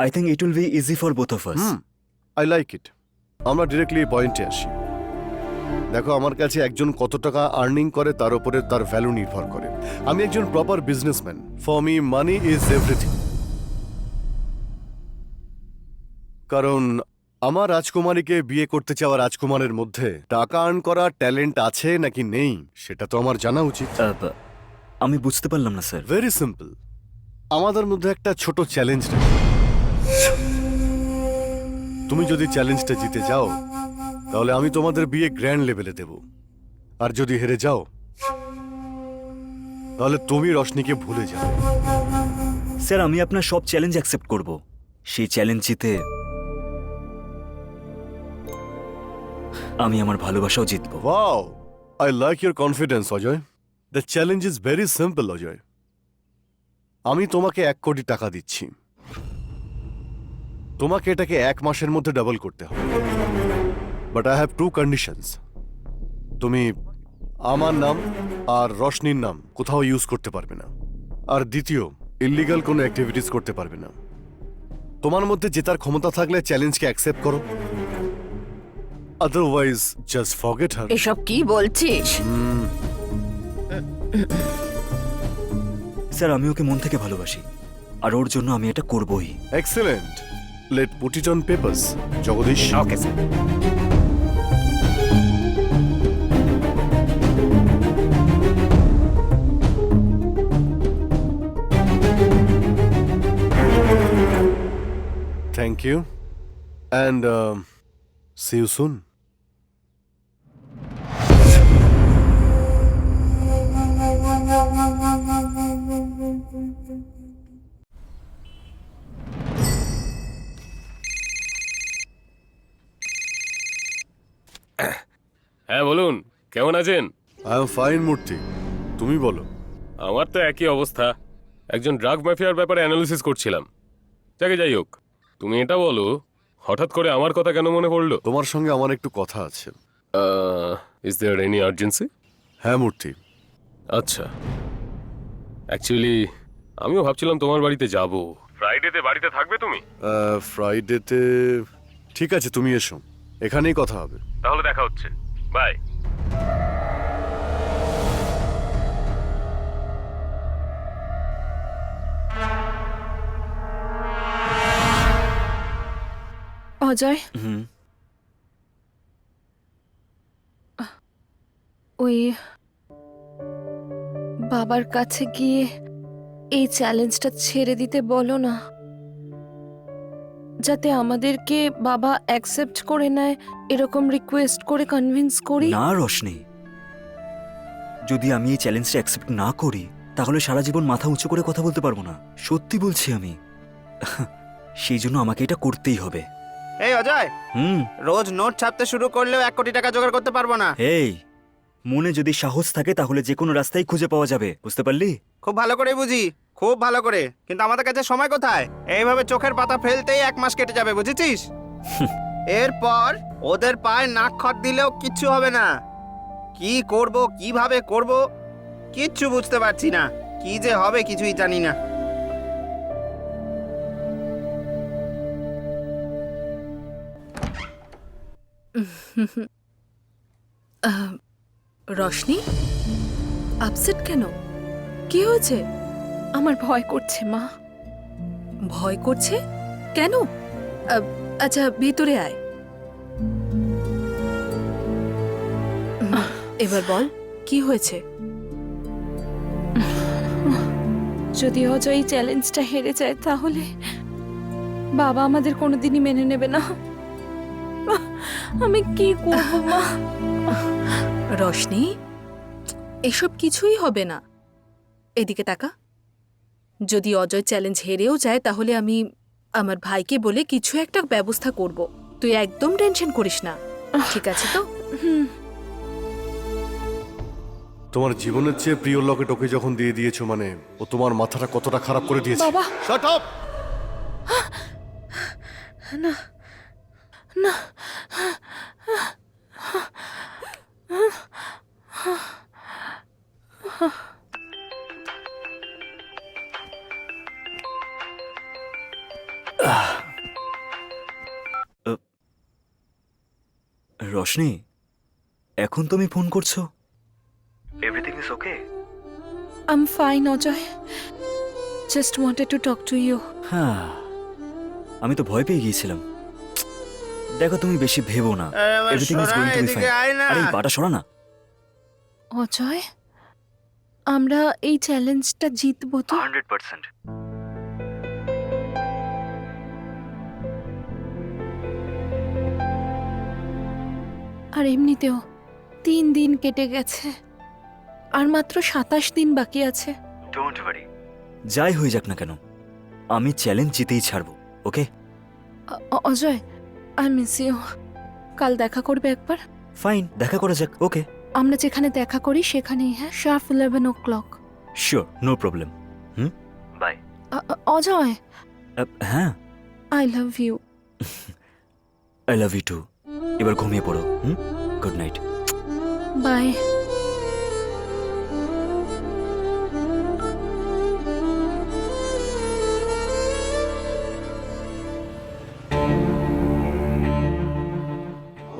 I think it will be easy for both of us. I like it. আমরা ডিরেক্টলি পয়েন্টে আসি। দেখো, আমার কাছে একজন কত টাকা আর্নিং করে তার উপরে তার ভ্যালু নির্ভর করে। আমি একজন proper businessman. For me money is everything. কারণ আমার রাজকুমারীকে বিয়ে করতে চাওয়া রাজকুমারের মধ্যে টাকা আর্ন করার ট্যালেন্ট আছে নাকি নেই সেটা তো আমার জানা উচিত। আমি বুঝতে পারলাম না স্যার। Very simple. আমাদের মধ্যে একটা ছোট চ্যালেঞ্জ রাখি। তুমি যদি চ্যালেঞ্জটা জিতে যাও তাহলে আমি তোমাদের বিয়ে গ্র্যান্ড লেভেলে দেব, আর যদি হেরে যাও তাহলে তুমি রশনিকে ভুলে যাবে। স্যার আমি আপনার সব চ্যালেঞ্জ অ্যাকসেপ্ট করব। সেই চ্যালেঞ্জ জিতে আমি আমার ভালোবাসাও জিতবো। Wow, I like your confidence Ajay. The challenge is very simple Ajay. আমি তোমাকে 1 কোটি টাকা দিচ্ছি, তোমাকে এটাকে 1 মাসের মধ্যে ডাবল করতে হবে। But I have 2 conditions. তুমি আমার নাম আর রশনির নাম কোথাও ইউজ করতে পারবে না, আর দ্বিতীয়, ইল্লিগাল কোনো অ্যাক্টিভিটিস করতে পারবে না। তোমার মধ্যে জেতার ক্ষমতা থাকলে চ্যালেঞ্জকে অ্যাকসেপ্ট করো, আদারওয়াইজ জাস্ট ফরগেট হার। এসব কি বলছিস? স্যার আমি ওকে মন থেকে ভালোবাসি, আর ওর জন্য আমি এটা করবই। Excellent, let put it on papers Jagdish. Okay sir. Thank you, and see you soon. হ্যাঁ বলুন, কেমন আছেন? I am fine, মূর্তি। তুমি বলো। আমার তো একই অবস্থা। একজন ড্রাগ মাফিয়ার ব্যাপারে অ্যানালিসিস করছিলাম। যাই হোক, তুমি এটা বলো, হঠাৎ করে আমার কথা কেন মনে পড়লো? তোমার সঙ্গে আমার একটু কথা আছে। Is there any urgency? হ্যাঁ মূর্তি, আচ্ছা, অ্যাকচুয়ালি আমিও ভাবছিলাম তোমার বাড়িতে যাব। ফ্রাইডেতে বাড়িতে থাকবে তুমি? ফ্রাইডেতে ঠিক আছে, তুমি এসো, এখানেই কথা হবে। তাহলে দেখা হচ্ছে, বাই। অজয়, হুম। ওই বাবার কাছে গিয়ে এই চ্যালেঞ্জটা ছেড়ে দিতে বলো না, যাতে আমাদেরকে বাবা অ্যাকসেপ্ট করে নেয়, এরকম রিকোয়েস্ট করে কনভিন্স করি। না রোশনি, যদি আমি এই চ্যালেঞ্জটা অ্যাকসেপ্ট না করি তাহলে সারা জীবন মাথা উঁচু করে কথা বলতে পারবো না। সত্যি বলছি আমি। সেই জন্য আমাকে এটা করতেই হবে। এই অজয়, হুম। রোজ নোট ছাপতে শুরু করলেও 1 কোটি টাকা জোগাড় করতে পারবো না। এই, মনে যদি সাহস থাকে তাহলে যে কোনো রাস্তায় খুঁজে পাওয়া যাবে, বুঝতে পারলি? খুব ভালো করে বুঝি, খুব ভালো করে, কিন্তু আমাদের কাছে সময় কোথায়? এইভাবে চোখের পাতা ফেলতেই 1 মাস কেটে যাবে, বুঝেছিস? এরপর ওদের পায়ে নাক খত দিলেও কিচ্ছু হবে না। কি করব, কিভাবে করব, কিচ্ছু বুঝতে পারছি না। কি যে হবে কিছুই জানি না। রশনি, আপসেট কেন? কি হয়েছে? আমার ভয় করছে মা। ভয় করছে কেন? আচ্ছা, ভিতরে আয়। এবার বল, কি হয়েছে? যদি অজয় এই চ্যালেঞ্জটা হেরে যায় তাহলে বাবা আমাদের কোনোদিনই মেনে নেবে না। আমি কি করব মা? রশনি, এসব কিছুই হবে না। এদিকে তাকা। যদি অজয় চ্যালেঞ্জ হেরেও যায় তাহলে আমি আমার ভাইকে বলে কিছু একটা ব্যবস্থা করব। তুই একদম টেনশন করিস না, ঠিক আছে তো? তোমার জীবনের চেয়ে প্রিয় লকেট ওকে যখন দিয়ে দিয়েছো, মানে ও তোমার মাথাটা কতটা খারাপ করে দিয়েছে। বাবা! Shut up! না না, রোশনি, এখন তুমি ফোন করছো? Everything is okay? I am fine Ajay, just wanted to talk to you. হ্যাঁ, আমি তো ভয় পেয়ে গিয়েছিলাম। দেখো, তুমি বেশি ভেবো না, everything is going to be fine. আরে এই পাটা সরা না। অজয়, আমরা এই চ্যালেঞ্জটা জিতবো তো? 100%। আর এমনিতেও 3 দিন কেটে গেছে, আর মাত্র 27 দিন বাকি আছে। ডোন্ট ওয়ারি, যাই হয়ে যাক না কেন আমি চ্যালেঞ্জ জিতেই ছাড়বো, okay? Ajay, I miss you. কাল দেখা করবে একবার? ফাইন, দেখা করা যাক, ওকে? আমরা যেখানে দেখা করি সেখানেই, হ্যাঁ, sharp 11 o'clock। Sure, no problem. Hmm, bye. Ajay, হ্যাঁ, I love you. I love you too. এবার ঘুমিয়ে পড়ো। Hmm, good night. বাই।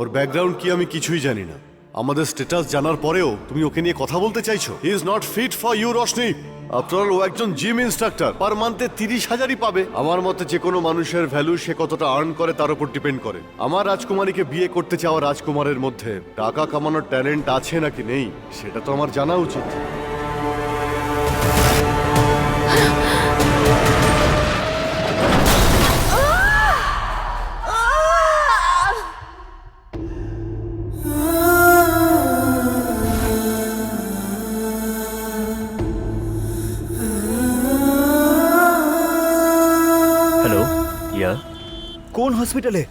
ওর ব্যাকগ্রাউন্ড কি আমি কিছুই জানি না। আমাদের স্ট্যাটাস জানার পরেও তুমি ওকে নিয়ে কথা বলতে চাইছো? He is not fit for you Roshni. After ও একজন জিম ইনস্ট্রাক্টর, পার মান্থে 30,000ই পাবে। আমার মতে যে কোনো মানুষের ভ্যালু সে কতটা আর্ন করে তার উপর ডিপেন্ড করে। আমার রাজকুমারীকে বিয়ে করতে চাওয়া রাজকুমারের মধ্যে টাকা কামানোর ট্যালেন্ট আছে নাকি নেই সেটা তো আমার জানা উচিত। হ্যালো, ইয়া, কোন হসপিটালে?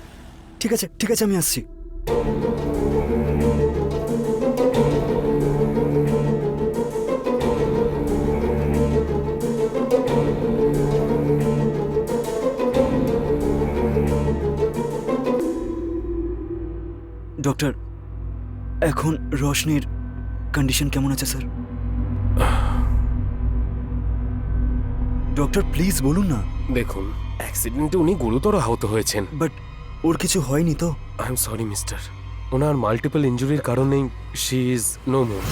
ঠিক আছে ঠিক আছে, আমি আসছি। ডক্টর, এখন রোশনির কন্ডিশন কেমন আছে স্যার? ডক্টর প্লিজ বলুন না। দেখুন, অ্যাক্সিডেন্টে উনি গুরুতর আহত হয়েছেন। বাট ওর কিছু হয়নি তো? আই এম সরি মিস্টার, ওনার মাল্টিপল ইনজুরির কারণেই শি ইজ নো মোর।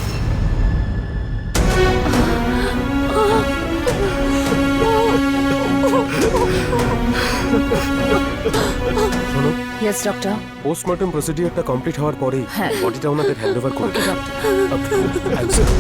শোনো, ইয়েস ডক্টর। পোস্টমর্টম প্রসিডিউরটা কমপ্লিট হওয়ার পরেই হ্যাঁ। বডিটা ওনাদের হ্যান্ড ওভার করে দিন। I am sorry.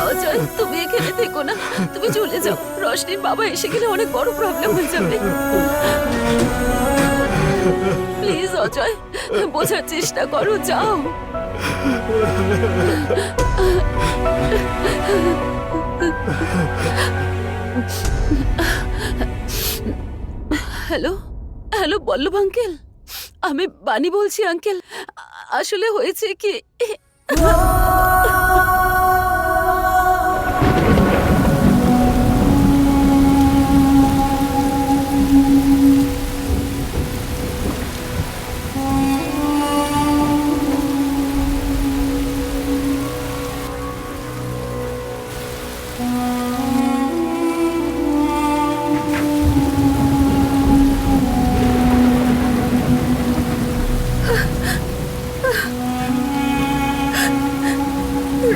অজয়, তুমি এখানে থেকো না, তুমি চলে যাও। রশনির বাবা এসে গেলে অনেক বড় প্রবলেম হয়ে যাবে। প্লিজ অজয়, বোঝার চেষ্টা করো, যাও। হ্যালো হ্যালো বল্লভ আঙ্কেল, আমি বানি বলছি আঙ্কেল। আসলে হয়েছে কি,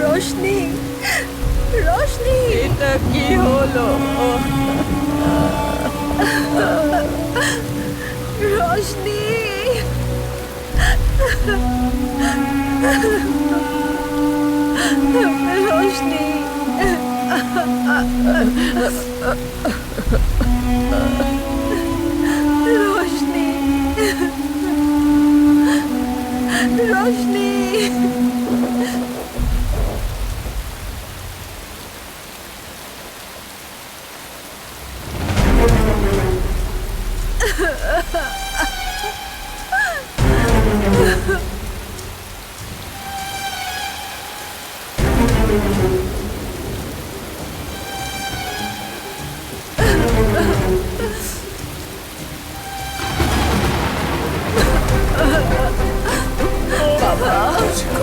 রোশনি, রোশনি, এটা কি হলো? রোশনি, রোশনি, রোশনি, রোশনি।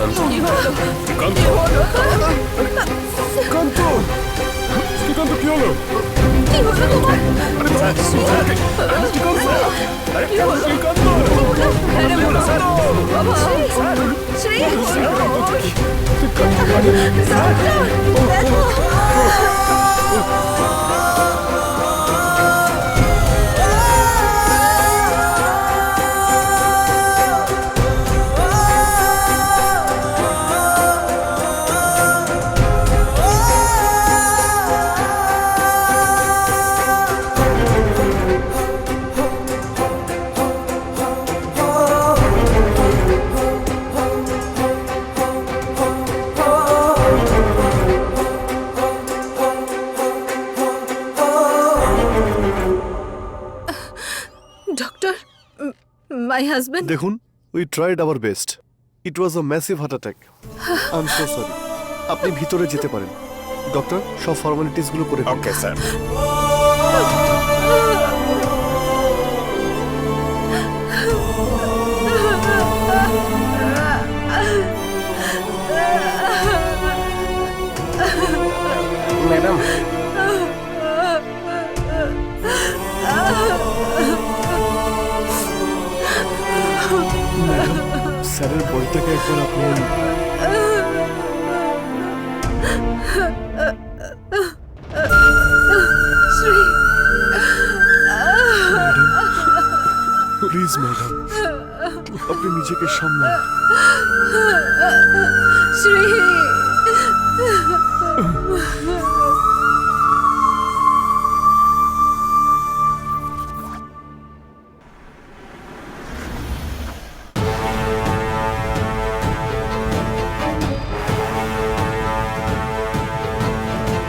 শ্রীকান্ত, শ্রীকান্ত, শ্রীকান্ত, শ্রীকান্ত কি হলো? কি হলো তোমার? Srikanth, Shri, doctor, my husband. দেখুন, we tried our best. It was a massive heart attack. I am so sorry. আপনি ভিতরে যেতে পারেন। ডক্টর, সব ফর্মালিটিসগুলো করে দিন। ওকে স্যার। ম্যাডাম, স্যারের বইটাকে একবার আপনি প্লিজ ম্যাডাম, আপনি নিজেকে সামলান। Shri,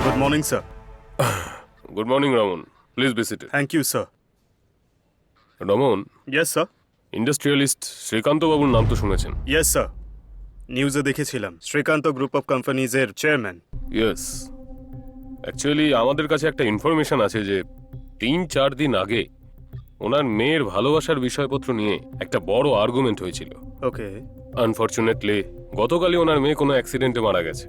good morning sir. Good morning Raman, please be seated. Thank you sir. Raman, yes sir. Industrialist Srikanth বাবুর নাম তো শুনেছেন? ইয়েস স্যার, নিউজে দেখেছিলাম। শ্রীকান্ত গ্রুপ অফ কোম্পানিজের চেয়ারম্যান। ইয়েস, অ্যাকচুয়ালি আমাদের কাছে একটা ইনফরমেশন আছে যে 3-4 দিন আগে ওনার মেয়ের ভালোবাসার বিষয়পত্র নিয়ে একটা বড় আর্গুমেন্ট হয়েছিল। ওকে। আনফরচুনেটলি গতকালই ওনার মেয়ে কোনো অ্যাক্সিডেন্টে মারা গেছে।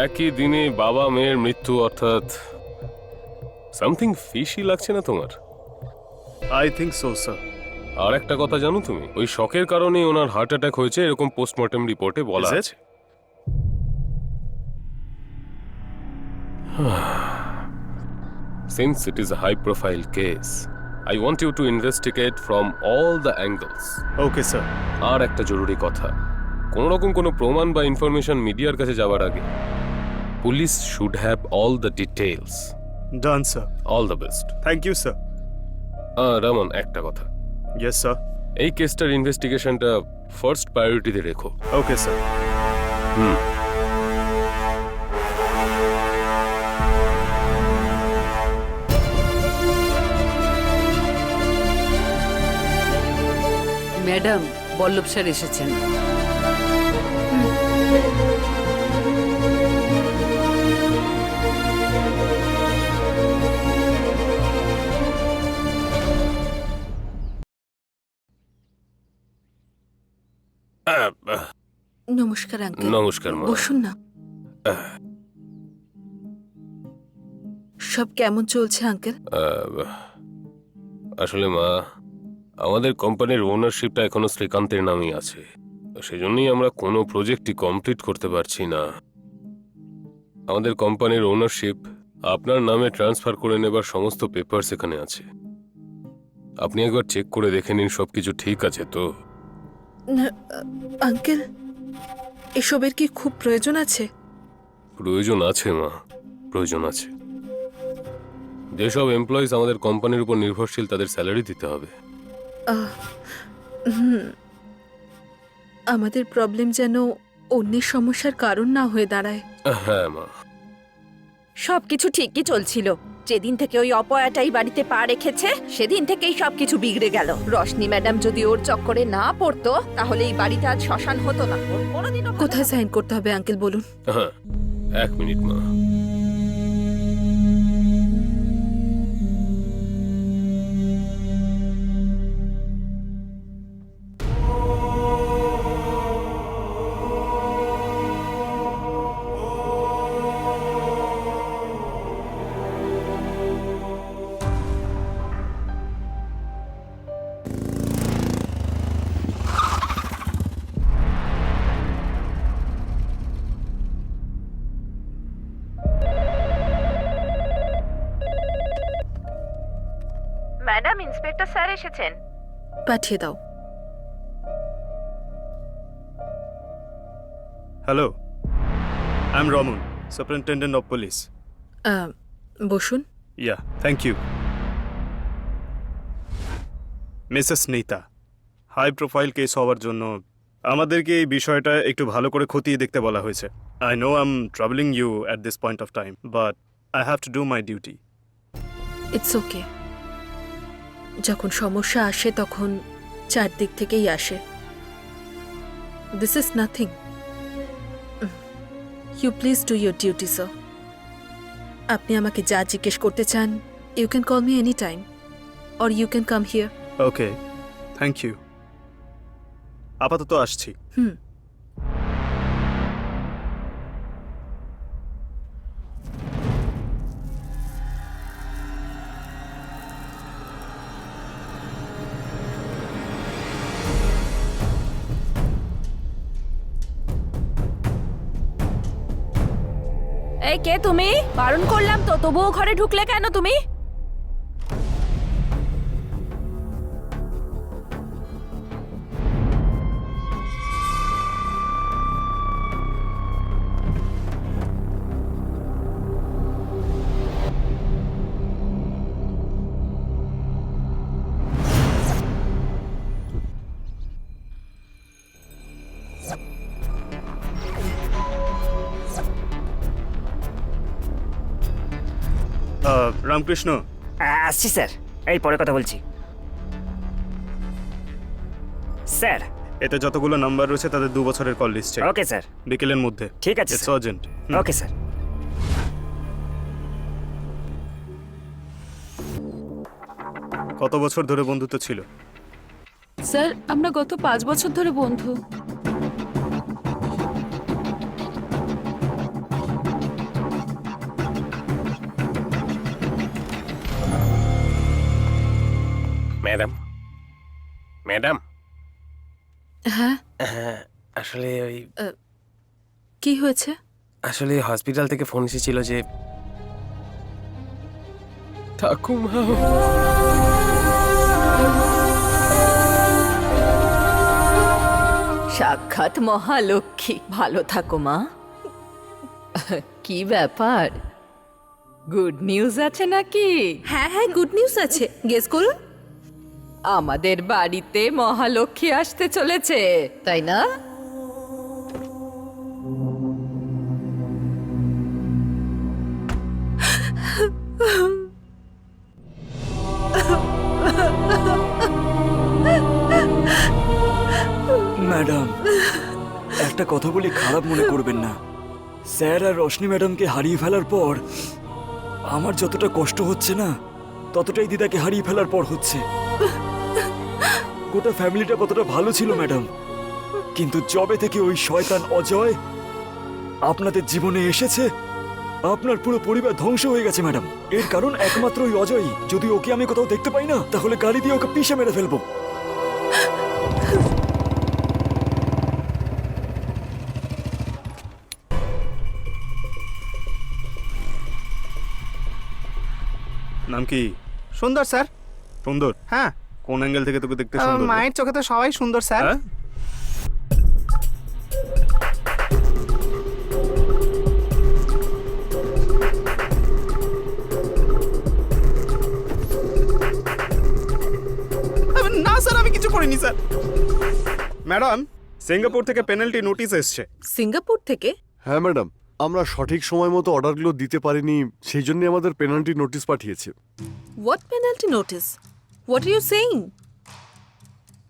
একই দিনে বাবা মেয়ের মৃত্যু, অর্থাৎ সামথিং ফিশি লাগছে না তোমার? I think so sir. আর একটা কথা জানো তুমি, ওই শকের কারণে ওনার হার্ট অ্যাটাক হয়েছে এরকম পোস্টমর্টেম রিপোর্টে বলা Is it? আছে। Since it is a high profile case, I want you to investigate from all the angles. Okay sir. আর একটা জরুরি কথা, কোন রকম কোনো প্রমাণ বা ইনফরমেশন মিডিয়ার কাছে যাওয়ার আগে police should have all the details. Done sir. All the best. Thank you sir. Raman, একটা কথা, ইয়েস স্যার। এই কেসটার ইনভেস্টিগেশনটা ফার্স্ট প্রায়োরিটিতে রেখো। Okay sir. Madam, Ballabh sir এসেছেন। নমস্কার আঙ্কেল। নমস্কার মা। বসুন না। সব কেমন চলছে আঙ্কেল? আসলে মা, আমাদের কোম্পানির ওনারশিপটা এখনো শ্রীকান্তের নামেই আছে, সেজন্যই আমরা কোনো প্রজেক্টই কমপ্লিট করতে পারছি না। আমাদের কোম্পানির ওনারশিপ আপনার নামে ট্রান্সফার করে নেবার সমস্ত পেপারস এখানে আছে। আপনি একবার চেক করে দেখে নিন সবকিছু ঠিক আছে তো। না, আঙ্কেল, এসবের কি খুব প্রয়োজন আছে? প্রয়োজন আছে মা, প্রয়োজন আছে। যেসব এমপ্লয়িজ আমাদের কোম্পানির উপর নির্ভরশীল তাদের স্যালারি দিতে হবে। আমাদের প্রবলেম যেন অন্যের সমস্যার কারণ না হয়ে দাঁড়ায়। হ্যাঁ মা। সবকিছু ঠিকই চলছিল, যেদিন থেকে ওই অপয়াটাই বাড়িতে পা রেখেছে সেদিন থেকেই সবকিছু বিগড়ে গেল। রশনি ম্যাডাম যদি ওর চক্করে না পড়তো তাহলে এই বাড়িটা আজ শ্মশান হতো না। ওর কোনোদিনও কোথায় সাইন করতে হবে আঙ্কেল বলুন? হ্যাঁ, 1 মিনিট মা। ম্যাডাম, ইন্সপেক্টর স্যার এসেছেন। পাঠিয়ে দাও। Hello, I am Raman, superintendent of police. বসুন। Yeah, thank you. Mrs Nita, high profile case হওয়ার জন্য আমাদেরকে এই বিষয়টা একটু ভালো করে খতিয়ে দেখতে বলা হয়েছে। I know I am travelling you at this point of time, but I have to do my duty. It's okay. যখন সমস্যা আসে তখন চারদিক থেকেই আসে। This is nothing. You please do your duty sir. আপনি আমাকে যা জিজ্ঞেস করতে চান, you can call me any time or you can come here. Okay, thank you. আপাতত আসছি। এই কে তুমি? বারণ করলাম তো, তবুও ঘরে ঢুকলে কেন তুমি? রামকৃষ্ণ। আসছি স্যার, এই পরে কথা বলছি স্যার। এতে যতগুলো নাম্বার রয়েছে তাদের 2 বছরের কল লিস্ট চাই। ওকে স্যার, বিকেলের মধ্যে। ঠিক আছে it's sir. Urgent. Okay sir. কত বছর ধরে বন্ধুত্ব ছিল? স্যার আমরা গত 5 বছর ধরে বন্ধু। ম্যাডাম ম্যাডাম হ্যাঁ, হ্যাঁ আসলে ওই কি হয়েছে? আসলে হসপিটাল থেকে ফোন এসেছিল যে ঠাকুমা সাক্ষাৎ মহালক্ষ্মী, ভালো থাকো মা। কি ব্যাপার, গুড নিউজ আছে নাকি? হ্যাঁ হ্যাঁ, গুড নিউজ আছে, গেস করুন। আমাদের বাড়িতে মহালক্ষ্মী আসতে চলেছে, তাই না? ম্যাডাম, একটা কথা বলি, খারাপ মনে করবেন না। স্যার আর রশনি ম্যাডামকে হারিয়ে ফেলার পর আমার যতটা কষ্ট হচ্ছে না, ততটাই দিদাকে হারিয়ে ফেলার পর হচ্ছে। গোটা ফ্যামিলিটা কতটা ভালো ছিল ম্যাডাম, কিন্তু যবে থেকে ওই শয়তান অজয় আপনাদের জীবনে এসেছে, আপনার পুরো পরিবার ধ্বংস হয়ে গেছে ম্যাডাম। এর কারণ একমাত্র ওই অজয়ই। যদি ওকে আমি কোথাও দেখতে পাই না, তাহলে গাড়ি দিয়ে ওকে পিষে মেরে ফেলবো। নাম কি? সুন্দর স্যার। সুন্দর? হ্যাঁ। কোন অ্যাঙ্গেল থেকে তোকে দেখতে সুন্দর? মায়ের চোখে তো সবাই সুন্দর স্যার। না স্যার, আমি কিছু করিনি স্যার। ম্যাডাম, সিঙ্গাপুর থেকে পেনাল্টি নোটিশ এসছে। সিঙ্গাপুর থেকে? হ্যাঁ ম্যাডাম, আমরা সঠিক সময় মতো অর্ডারগুলো দিতে পারিনি, সেই জন্য আমাদের পেনাল্টি নোটিশ পাঠিয়েছে। What penalty notice? What are you saying?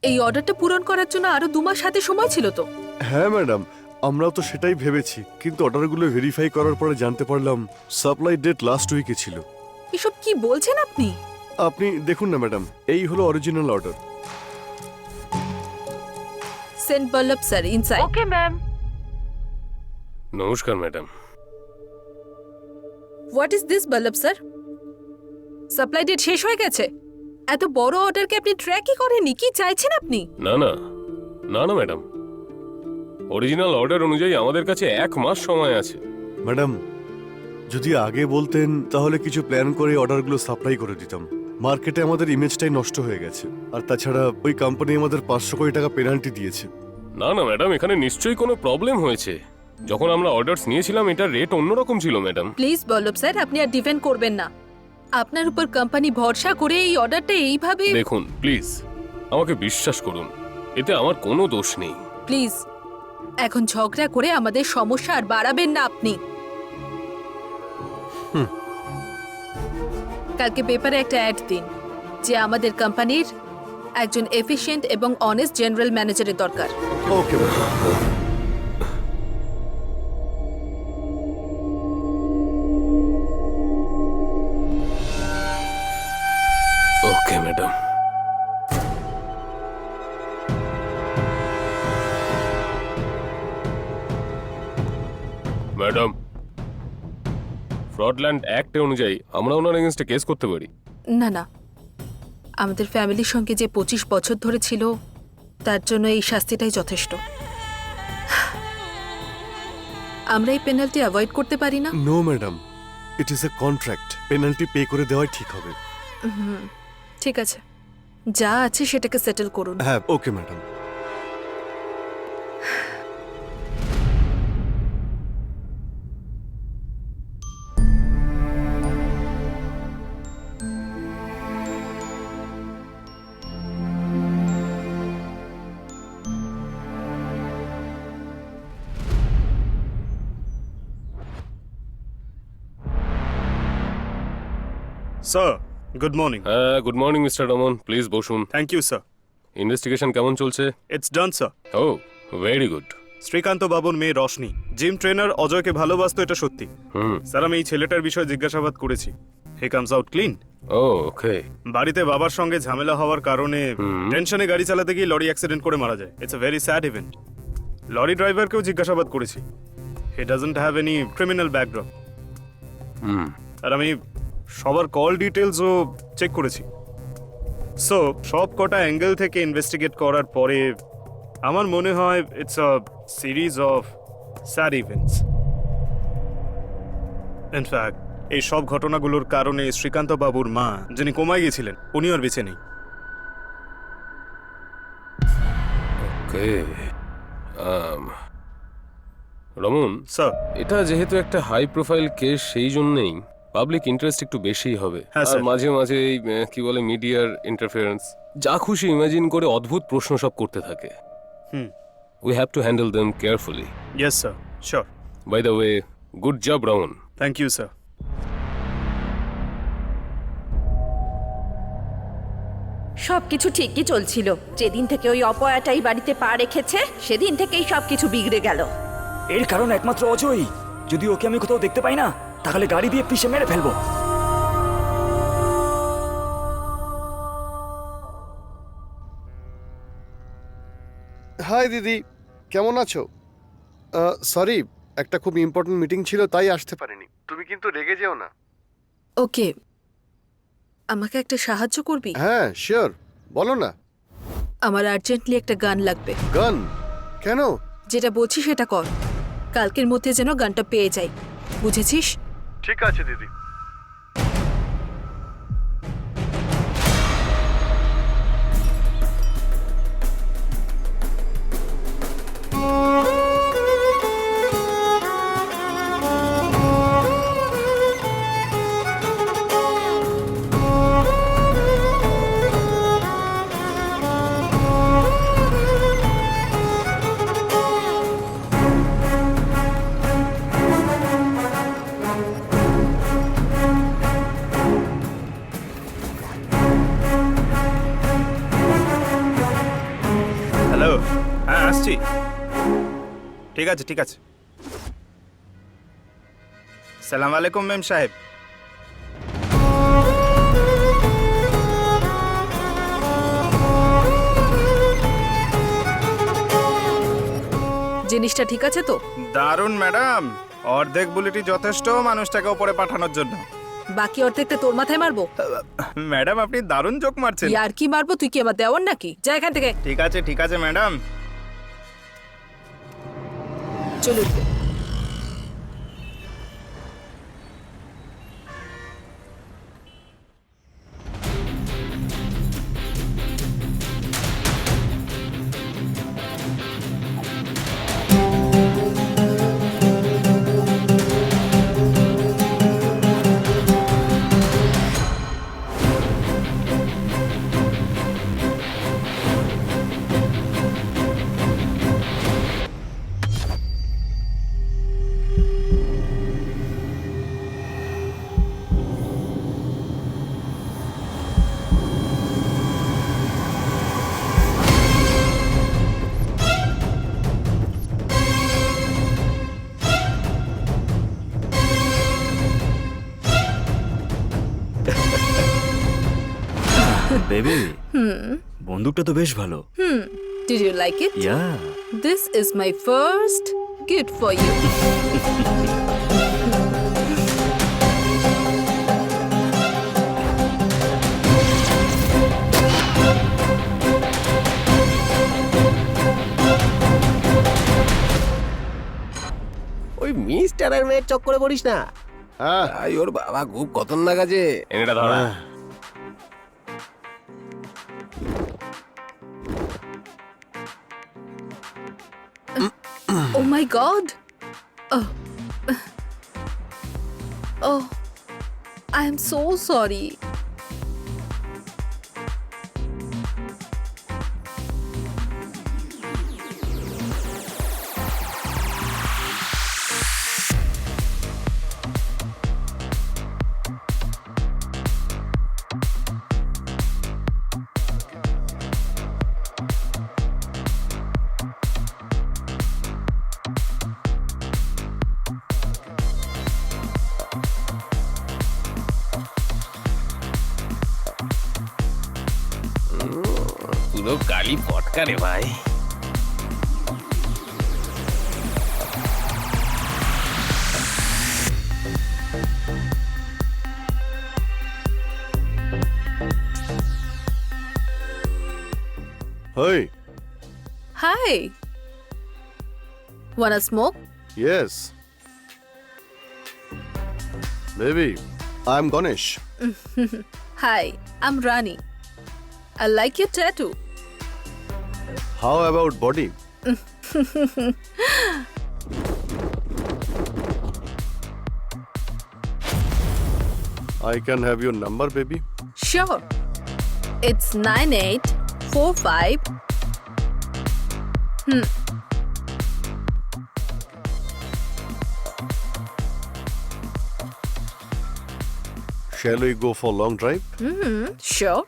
এই অর্ডারটা পূরণ করার জন্য আরো 2 মাস হাতে সময় ছিল তো। হ্যাঁ ম্যাডাম, আমরাও তো সেটাই ভেবেছি, কিন্তু অর্ডারগুলো ভেরিফাই করার পরে জানতে পারলাম সাপ্লাই ডেট লাস্ট উইকে ছিল। এসব কি বলছেন আপনি? আপনি দেখুন না ম্যাডাম, এই হলো original order. Sent Ballabh sir, inside. Okay ma'am. নমস্কার madam. What is this Ballabh sir? Supply date শেষ হয়ে গেছে? এত বড় অর্ডারকে আপনি ট্র্যাকই করেননি, কি চাইছেন আপনি? না না না না ম্যাডাম, অরিজিনাল অর্ডার অনুযায়ী আমাদের কাছে 1 মাস সময় আছে। ম্যাডাম, যদি আগে বলতেন তাহলে কিছু প্ল্যান করে অর্ডারগুলো সাপ্লাই করে দিতাম। মার্কেটে আমাদের ইমেজটাই নষ্ট হয়ে গেছে, আর তাছাড়া ওই কোম্পানি আমাদের 500 কোটি টাকা পেনাল্টি দিয়েছে। না না ম্যাডাম, এখানে নিশ্চয়ই কোনো প্রবলেম হয়েছে। যখন আমরা অর্ডারস নিয়েছিলাম এটার রেট অন্যরকম ছিল ম্যাডাম। প্লিজ বল্লভ স্যার, আপনি আর ডিফেন্ড করবেন না। আপনার উপর কোম্পানি ভরসা করে এই অর্ডারটা এইভাবে। দেখুন প্লিজ, আমাকে বিশ্বাস করুন, এতে আমার কোনো দোষ নেই। প্লিজ, এখন ঝগড়া করে আমাদের সমস্যা আর বাড়াবেন না আপনি। কালকে পেপারে একটা অ্যাড দিন যে আমাদের কোম্পানির একজন এফিশিয়েন্ট এবং অনেস্ট জেনারেল ম্যানেজারের দরকার। Okay madam. Okay madam. Madam, ফ্রডল্যান্ড অ্যাক্ট অনুযায়ী আমরা ওনার এগেইনস্টে কেস করতে পারি। না না, আমাদের ফ্যামিলির সঙ্গে যে 25 বছর ধরে ছিল, তার জন্য এই শাস্তিটাই যথেষ্ট। আমরা এই পেনাল্টি অ্যাভয়েড করতে পারি না? No madam, it is a contract, penalty pay করে দেওয়াই ঠিক হবে। ঠিক আছে, যা আছে সেটাকে সেটেল করুন। হ্যাঁ okay madam. Sir, good morning. হ্যাঁ, good morning mister Raman, please বসুন। Thank you sir. ইনভেস্টিগেশন কেমন চলছে? It's done sir. Oh, very good. Srikanth বাবুর মেয়ে রশনি জিম ট্রেনার অজয়কে ভালোবাসতো, এটা সত্যি। স্যার, আমি এই ছেলেটার বিষয়ে জিজ্ঞাসাবাদ করেছি। He comes out clean. Oh okay. বাড়িতে বাবার সঙ্গে ঝামেলা হওয়ার কারণে হুম। টেনশনে গাড়ি চালাতে গিয়ে লরি অ্যাক্সিডেন্ট করে মারা যায়। It's a very sad event. Lorry ড্রাইভারকেও জিজ্ঞাসাবাদ করেছি, he doesn't have any criminal background. Hmm. আর আমি সবার কল ডিটেলসও চেক করেছি। সো সব কটা অ্যাঙ্গেল থেকে ইনভেস্টিগেট করার পরে আমার মনে হয় it's a series of sad events. In fact এই সব ঘটনাগুলোর কারণে শ্রীকান্ত বাবুর মা, যিনি কোমায় গেছিলেন, উনি আর বেঁচে নেই। ওকে। রমন স্যার, এটা যেহেতু একটা হাই প্রোফাইল কেস, সেই জন্যই পাবলিক ইন্টারেস্ট একটু বেশিই হবে। হ্যাঁ, আর স্যার। মাঝে মাঝে এই কি বলে মিডিয়ার ইন্টারফারেন্স, যা খুশি ইমাজিন করে অদ্ভুত প্রশ্ন সব করতে থাকে। Hmm. We have to handle them carefully. Yes sir, sure. By the way, good job Raman. Thank you sir. সবকিছু ঠিকই চলছিল, যেদিন থেকে ওই অপয়াটাই বাড়িতে পা রেখেছে সেদিন থেকেই সবকিছু বিগড়ে গেল। এর কারণ একমাত্র অজয়। যদি ওকে আমি কোথাও দেখতে পাই না, তাহলে গাড়ি দিয়ে পিষে মেরে ফেলবো। হাই দিদি, কেমন আছো? সরি, একটা খুব ইম্পর্টেন্ট মিটিং ছিল, তাই আসতে পারিনি। তুমি কিন্তু রেগে যেও না। ওকে, আমাকে একটা সাহায্য করবি? হ্যাঁ শিওর, বলো না। আমার আর্জেন্টলি একটা গান লাগবে। গান? কেন? যেটা বলছি সেটা কর, কালকের মধ্যে যেন গানটা পেয়ে যাই, বুঝেছিস? ঠিক আছে দিদি। হ্যালো, হ্যাঁ আসছি। ঠিক আছে ঠিক আছে। সালাম আলাইকুম মেম সাহেব। জিনিসটা ঠিক আছে তো? দারুণ ম্যাডাম, অর্ধেক বুলেটই যথেষ্ট মানুষটাকে উপরে পাঠানোর জন্য। বাকি অর্ধেকটা তোর মাথায় মারবো? ম্যাডাম আপনি দারুণ জোক মারছেন। আর কি মারবো? তুই কি আমার দেওয়ার নাকি? যা এখান থেকে। ঠিক আছে ম্যাডাম। চলুন। বেবি, বন্দুকটা তো বেশ ভালো। Did you like it? Yeah, This is my first gift for you. ওই মিস্টারের মেয়ের চক্করে পড়িস না। হ্যাঁ, আই ওর বাবা খুব খতরনাক আছে। এটা ধরা। Oh my God! Oh. Oh. I am so sorry. খালি পটকা রে ভাই। Hey, hi, wanna smoke? yes. Baby, I'm Ganesh. Hi, I'm Rani. I like your tattoo. How about body? I can have your number, baby. Sure. It's 9845. Shall we go for long drive? Sure.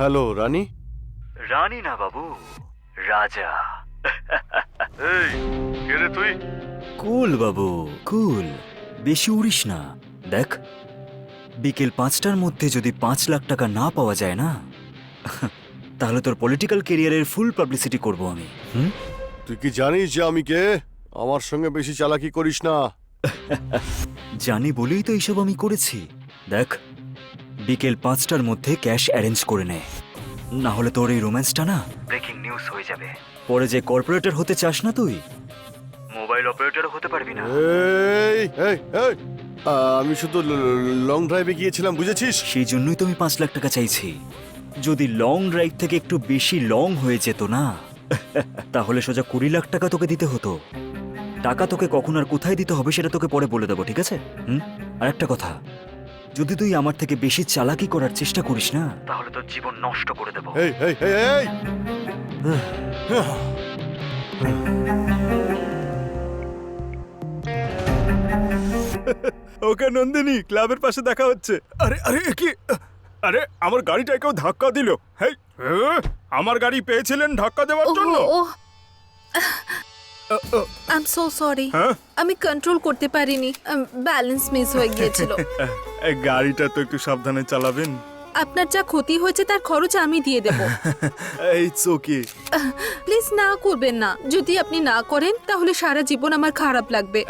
Hello, Rani. রানী না বাবু, রাজা। এই, কে রে তুই? কুল বাবু, কুল। বেশি উড়িস না। দেখ, বিকেল 5টার মধ্যে যদি 5 লাখ টাকা না পাওয়া যায় না, তাহলে তোর পলিটিক্যাল কেরিয়ারের ফুল পাবলিসিটি করব আমি। তুই কি জানিস যে আমি কে? আমার সঙ্গে বেশি চালাকি করিস না। জানি বলেই তো এইসব আমি করেছি। দেখ, বিকেল 5টার মধ্যে ক্যাশ অ্যারেঞ্জ করে নে, না হলে তোর এই রোম্যান্সটা না ব্রেকিং নিউজ হয়ে যাবে। পরে যে কর্পোরেটর হতে চাস না তুই, মোবাইল অপারেটর হতে পারবি না। এই এই এই আমি শুধু লং ড্রাইভে গিয়েছিলাম, বুঝেছিস? সেই জন্যই তো আমি 5 লাখ টাকা চাইছি। যদি লং ড্রাইভ থেকে একটু বেশি লং হয়ে যেত না, তাহলে সোজা 20 লাখ টাকা তোকে দিতে হতো। টাকা তোকে কখন আর কোথায় দিতে হবে সেটা তোকে পরে বলে দেবো, ঠিক আছে? আর একটা কথা, যদি তুই আমার থেকে বেশি চালাকি করার চেষ্টা করিস না, তাহলে তোর জীবন নষ্ট করে দেবো। এই এই এই এই ওকে নন্দিনী, ক্লাবের পাশে দেখা হচ্ছে। আরে আরে কি, আরে আমার গাড়িটা কেউ ধাক্কা দিল। হেই, আমার গাড়ি পেয়েছিলেন ধাক্কা দেওয়ার জন্য? I am so sorry. আমি কন্ট্রোল করতে পারিনি, ব্যালেন্স মিস হয়ে গিয়েছিল। এই গাড়িটা তো একটু সাবধানে চালাবেন। আপনার যা ক্ষতি হয়েছে তার খরচ আমি দিয়ে দেব। It's okay. প্লিজ না করবেন না। যদি আপনি না করেন তাহলে সারা জীবন আমার খারাপ লাগবে।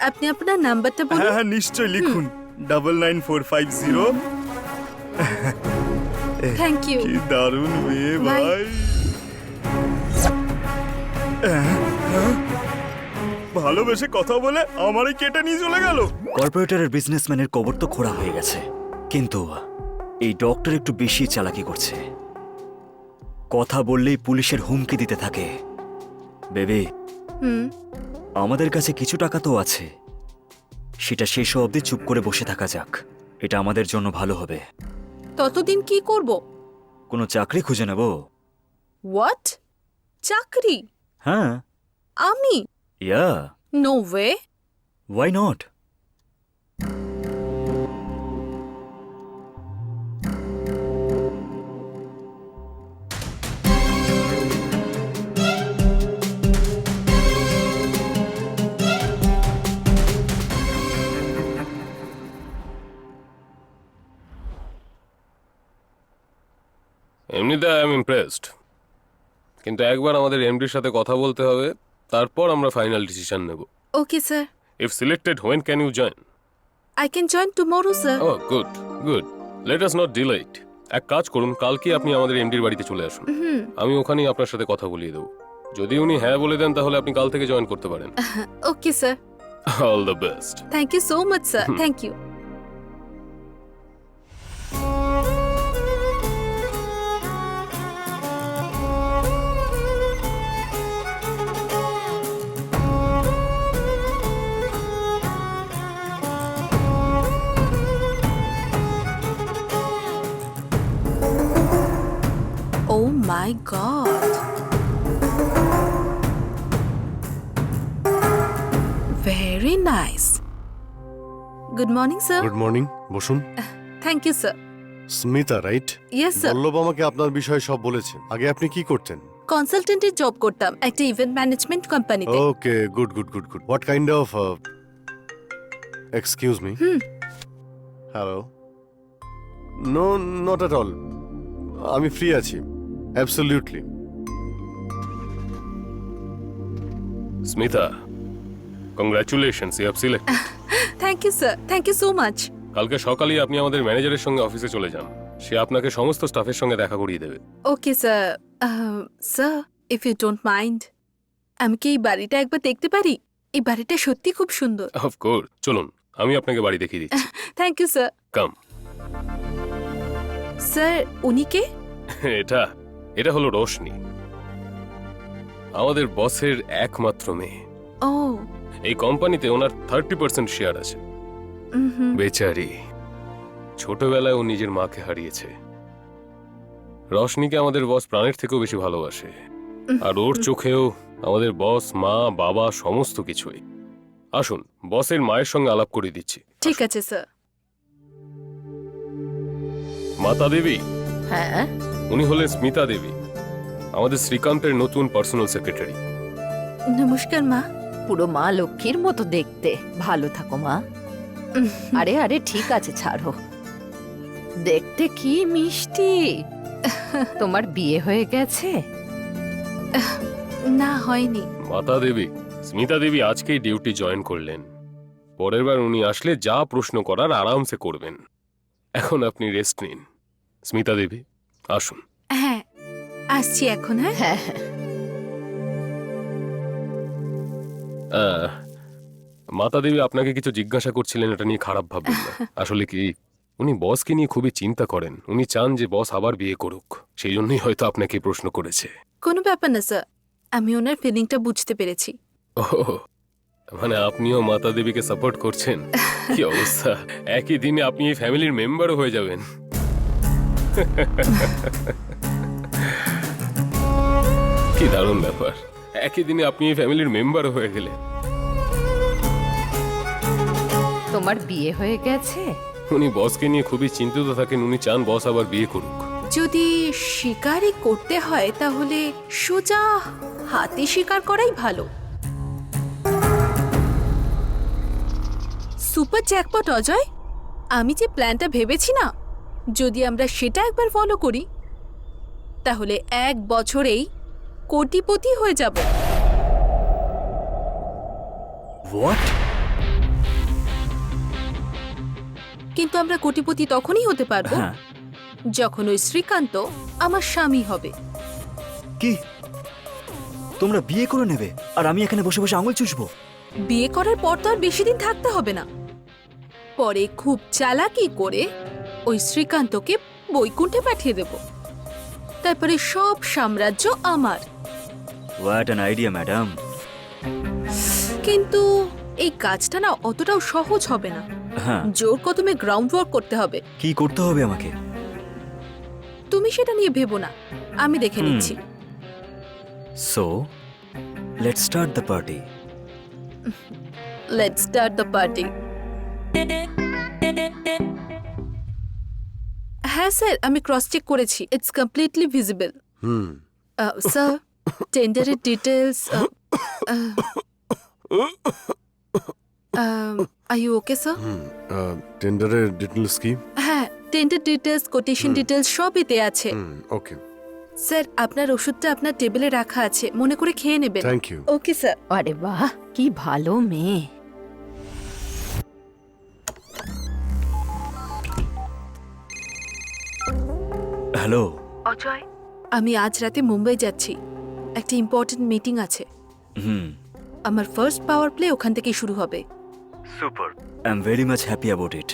আপনি আপনার নাম্বারটা বলুন। হ্যাঁ হ্যাঁ, নিশ্চয়ই লিখুন। 99450। Thank you. কি দারুণ মেয়ে ভাই। ভালোবেসে কথা বলে আমারই কেটে নিয়ে চলে গেল। কর্পোরেটরের বিজনেসম্যানের কবর তো খোঁড়া হয়ে গেছে, কিন্তু এই ডক্টর একটু বেশি চালাকি করছে। কথা বললেই পুলিশের হুমকি দিতে থাকে। বেবি, আমাদের কাছে কিছু টাকা তো আছে, সেটা শেষ অবধি চুপ করে বসে থাকা যাক। এটা আমাদের জন্য ভালো হবে। ততদিন কি করব? কোনো চাকরি খুঁজে নেব। হোয়াট? চাকরি? হ্যাঁ। আমি? Yeah. No way. Why not? এমনিতে আই এম ইমপ্রেসড, কিন্তু একবার আমাদের এমডির সাথে কথা বলতে হবে, তারপর আমরা ফাইনাল ডিসিশন নেব। Okay sir. If selected, when can you join? I can join tomorrow sir. Oh good good, let us not delay it. এক কাজ করুন, কালকে আপনি আমাদের এমডির বাড়িতে চলে আসুন, আমি ওখানেই আপনার সাথে কথা বলিয়ে দেবো। যদি উনি হ্যাঁ বলে দেন তাহলে আপনি কাল থেকে জয়েন করতে পারেন। Okay sir. All the best. Thank you so much sir. Thank you. My god, very nice. Good morning sir. Good morning, বসুন। Thank you sir. Smita, right? Yes sir. Ballabh আমাকে আপনার বিষয়ে সব বলেছেন। আগে আপনি কি করতেন? কনসালটেন্টের জব করতাম একটা ইভেন্ট ম্যানেজমেন্ট কোম্পানিতে। Okay, good good good good. What kind of excuse me? Hello? No, not at all. আমি ফ্রি আছি, absolutely. Smita, congratulations, you have select. Thank you sir, thank you so much. কালকে সকালেই আপনি আমাদের ম্যানেজারের সঙ্গে অফিসে চলে যান। সে আপনাকে সমস্ত স্টাফের সঙ্গে দেখা করিয়ে দেবে। Okay sir. Sir, if you don't mind, আমি কি এই বাড়িটা একবার দেখতে পারি? এই বাড়িটা সত্যি খুব সুন্দর। অফকোর্স, চলুন আমি আপনাকে বাড়ি দেখিয়ে দিচ্ছি। Thank you sir. Come. Sir, উনি কে? এটা হলো রোশনি, আমাদের বসের একমাত্র মেয়ে। ও, এই কোম্পানিতে ওনার 30% শেয়ার আছে। বেচারি, ছোটবেলায় ও নিজের মাকে হারিয়েছে। রশনিকে আমাদের বস প্রাণের থেকেও বেশি ভালোবাসে, আর ওর চোখেও আমাদের বস, মা, বাবা সমস্ত কিছুই। আসুন, বসের মায়ের সঙ্গে আলাপ করে দিচ্ছি। ঠিক আছে স্যার। মাতা দেবী, হ্যাঁ, উনি হলেন স্মিতা দেবী, আমাদের শ্রীকান্তের নতুন পার্সোনাল সেক্রেটারি। নমস্কার মা। পুরো মা লক্ষ্মীর মতো দেখতে। ভালো থাকো মা। আরে আরে ঠিক আছে, ছাড়ো। দেখতে কি মিষ্টি। তোমার বিয়ে হয়ে গেছে? না, হয়নি। মাতা দেবী, স্মিতা দেবী আজকেই ডিউটি জয়েন করলেন। পরের বার উনি আসলে যা প্রশ্ন করার আরামসে করবেন। এখন আপনি রেস্ট নিন। স্মিতা দেবী, আসুন। হ্যাঁ, আসছি এখন। হ্যাঁ হ্যাঁ হ্যাঁ। মাতা দেবী আপনাকে কিছু জিজ্ঞাসা করছিলেন, এটা নিয়ে খারাপ ভাববেন না। আসলে কি, উনি বসকে নিয়ে খুবই চিন্তা করেন। উনি চান যে বস আবার বিয়ে করুক, সেই জন্যই হয়তো আপনাকে প্রশ্ন করেছে। কোনো ব্যাপার না স্যার, আমি ওনার ফিলিংটা বুঝতে পেরেছি। ও, মানে আপনিও মাতা দেবীকে সাপোর্ট করছেন? কি অবস্থা, একই দিনে আপনি এই ফ্যামিলির মেম্বারও হয়ে যাবেন। কি দারুণ ব্যাপার, একই দিনে আপনি এই ফ্যামিলির মেম্বারও হয়ে গেলেন। তোমার বিয়ে হয়ে গেছে? উনি বসকে নিয়ে খুবই চিন্তিত থাকেন। উনি চান বস আবার বিয়ে করুক। যদি শিকারই করতে হয় তাহলে সোজা হাতে শিকার করাই ভালো। সুপার জ্যাকপট অজয়, আমি যে প্ল্যানটা ভেবেছি না, যদি আমরা সেটা একবার ফলো করি তাহলে 1 বছরেই কোটিপতি হয়ে যাব। হোয়াট? কিন্তু আমরা কোটিপতি তখনই হতে পারবো হ্যাঁ। যখন ওই শ্রীকান্ত আমার স্বামী হবে। কি? তোমরা বিয়ে করে নেবে আর আমি এখানে বসে বসে আঙুল চুষবো? বিয়ে করার পর তো আর বেশি দিন থাকতে হবে না। পরে খুব চালাকি করে ওই শ্রীকান্তকে বৈকুণ্ঠে পাঠিয়ে দেব। তারপরে সব সাম্রাজ্য আমার। What an idea madam. কিন্তু এই কাজটা না অতটাও সহজ হবে না। হ্যাঁ, জোর কদমে গ্রাউন্ড ওয়ার্ক করতে হবে। কি করতে হবে আমাকে? তুমি সেটা নিয়ে ভেবো না, আমি দেখে নিচ্ছি। So let's start the party. Let's start the party. হ্যাঁ স্যার, আমি ক্রস চেক করেছি, ইটস কমপ্লিটলি ভিজিবল। স্যার, টেন্ডারের details. Are you okay sir? টেন্ডারের ডিটেলস কি? হ্যাঁ, টেন্ডার ডিটেলস, কোটেশন ডিটেলস সব এতে আছে। ওকে, স্যার, আপনার ওষুধটা আপনার টেবিলে রাখা আছে, মনে করে খেয়ে নেবেন। Thank you. Okay sir. আরে বাহ, কি ভালো মেয়ে। হ্যালো অজয়, আমি আজ রাতে মুম্বাই যাচ্ছি, একটা ইম্পর্টেন্ট মিটিং আছে। আমার ফার্স্ট পাওয়ার প্লে ওখান থেকেই শুরু হবে। Super, I am very much happy about it.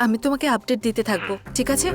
আমি তোমাকে আপডেট দিতে থাকবো, ঠিক আছে?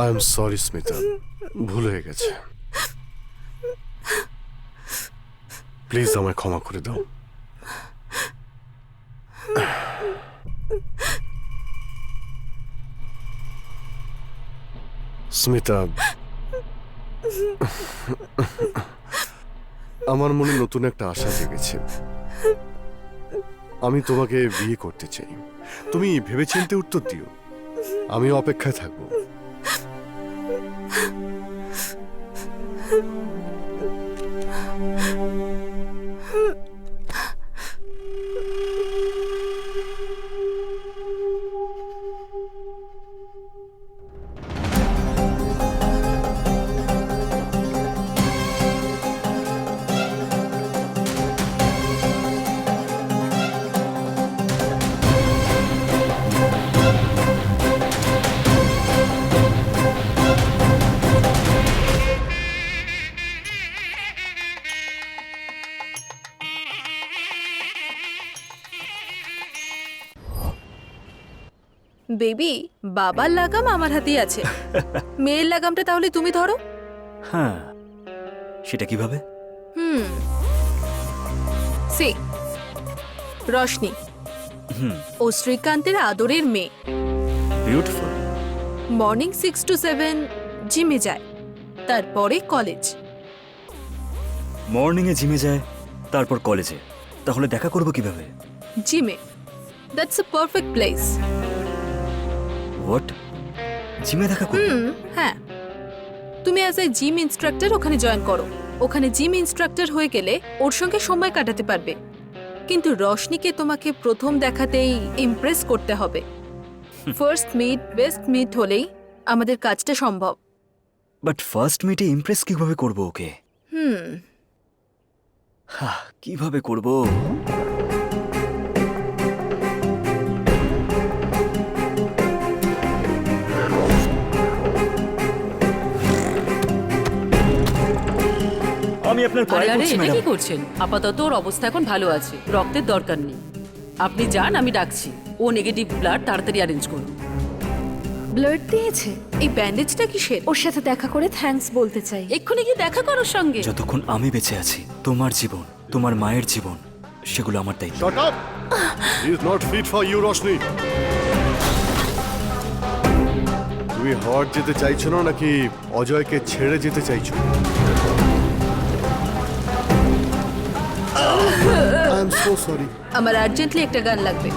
আই এম সরি স্মিতা, ভুল হয়ে গেছে। প্লিজ আমায় ক্ষমা করে দাও। স্মিতা, আমার মনে নতুন একটা আশা জেগেছে। আমি তোমাকে বিয়ে করতে চাই। তুমি ভেবেচিন্তে উত্তর দিও, আমি অপেক্ষায় থাকবো। বেবি, বাবার লাগাম আমার হাতেই আছে, মেয়ের লাগামটা তাহলে তুমি ধরো। হ্যাঁ, সেটা কিভাবে? সে রশনি, ও শ্রীকান্তের আদরের মেয়ে। বিউটিফুল। মর্নিং 6 to 7 জিমে যায়, তারপরে কলেজ। মর্নিংয়ে জিমে যায়, তারপর কলেজে। তাহলে দেখা করবো কিভাবে? জিমে, that's a perfect place. What? জিমে দেখা করবো? হ্যাঁ, তুমি অ্যাজ এ জিম ইনস্ট্রাক্টর ওখানে জয়েন করো। ওখানে জিম ইনস্ট্রাক্টর হয়ে গেলে ওর সঙ্গে সময় কাটাতে পারবে। কিন্তু রশনিকে তোমাকে প্রথম দেখাতেই ইমপ্রেস করতে হবে। ফার্স্ট মিট বেস্ট মিট হলেই আমাদের কাজটা সম্ভব। বাট ফার্স্ট মিটে ইমপ্রেস কিভাবে করবো ওকে? কিভাবে করবো? আমি আপনার আরে পায়ে আরে, পড়ছি এটা কি ম্যাডাম। করছেন? আপাতত ওর অবস্থা এখন ভালো আছে, রক্তের দরকার নেই। আপনি যান, আমি ডাকছি। ও নেগেটিভ ব্লাড তাড়াতাড়ি অ্যারেঞ্জ করুন। ব্লাড দিয়েছে। এই ব্যান্ডেজটা কিসের? ওর সাথে দেখা করে থ্যাঙ্কস বলতে চাই। এক্ষুনি কি দেখা করোর সঙ্গে? যতক্ষণ আমি বেঁচে আছি, তোমার জীবন, তোমার মায়ের জীবন, সেগুলো আমার দায়িত্ব। Shut up! He is not fit for you, Roshni. তুমি হট যেতে চাইছো না নাকি অজয়কে ছেড়ে যেতে চাইছো? I am so sorry. আমার আর্জেন্টলি একটা গান লাগবে।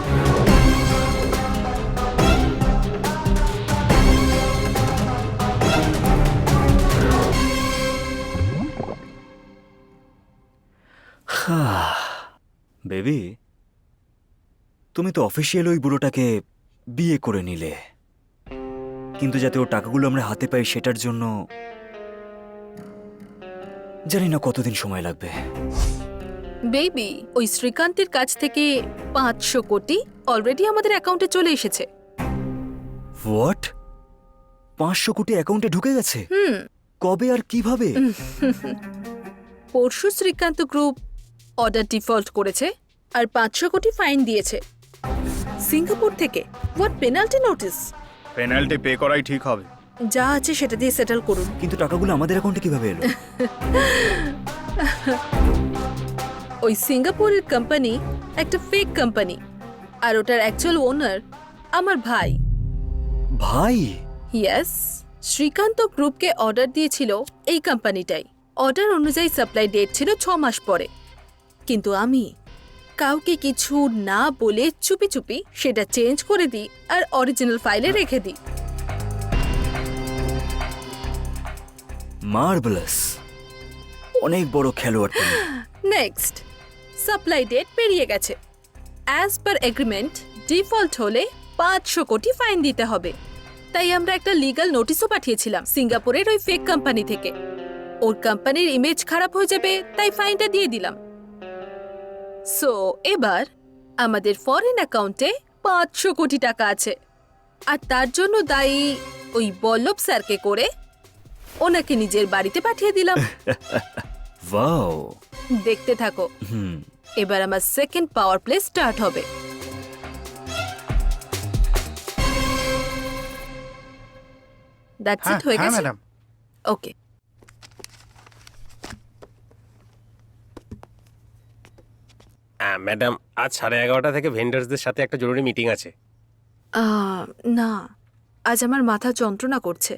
বেবি, তুমি তো অফিসিয়াল ওই বুড়োটাকে বিয়ে করে নিলে, কিন্তু যাতে ও টাকাগুলো আমরা হাতে পাই সেটার জন্য জানি না কতদিন সময় লাগবে। বেবি, ওই শ্রীকান্তের কাছ থেকে 500 কোটি অলরেডি আমাদের অ্যাকাউন্টে চলে এসেছে। হোয়াট? 500 কোটি অ্যাকাউন্টে ঢুকে গেছে? কবে আর কিভাবে? পরশু শ্রীকান্ত গ্রুপ অর্ডার ডিফল্ট করেছে আর 500 কোটি ফাইন দিয়েছে সিঙ্গাপুর থেকে। What penalty notice? Penalty pay করাই ঠিক হবে। যা আছে সেটা দিয়ে সেটেল করুন। কিন্তু টাকাগুলো আমাদের অ্যাকাউন্টে কিভাবে এলো? ওই সিঙ্গাপুরের কোম্পানি একটা ফেক কোম্পানি, আর ওটার অ্যাকচুয়াল ওনার আমার ভাই। ভাই? ইয়েস, শ্রীকান্ত গ্রুপকে অর্ডার দিয়েছিল এই কোম্পানিটাই। অর্ডার অনুযায়ী সাপ্লাই ডেট ছিল 6 মাস পরে, কিন্তু আমি কাউকে কিছু না বলে চুপি চুপি সেটা চেঞ্জ করে দিই আর অরিজিনাল ফাইলে রেখে দিই। মার্ভেলাস, অনেক বড় খেলোয়াড় তুমি। নেক্সট, সাপ্লাই ডেট পেরিয়ে গেছে। অ্যাজ পার এগ্রিমেন্ট ডিফল্ট হলে 500 কোটি ফাইন দিতে হবে। তাই আমরা একটা লিগ্যাল নোটিশও পাঠিয়েছিলাম সিঙ্গাপুরের ওই ফেক কোম্পানি থেকে। ওর কোম্পানির ইমেজ খারাপ হয়ে যাবে তাই ফাইনটা দিয়ে দিলাম। সো এবার আমাদের ফরেন অ্যাকাউন্টে 500 কোটি টাকা আছে, আর তার জন্য দায়ী ওই বল্লভ স্যারকে করে ওনাকে নিজের বাড়িতে পাঠিয়ে দিলাম। ওয়াও, দেখতে থাকো, এবার আমার সেকেন্ড পাওয়ার প্লে স্টার্ট হবে। দ্যাটস ইট, হয়ে গেছে? ম্যাডাম। ওকে। ম্যাডাম আজ 11:30 থেকে ভেন্ডার্সদের সাথে একটা জরুরি মিটিং আছে। না, আজ আমার মাথা যন্ত্রণা করছে।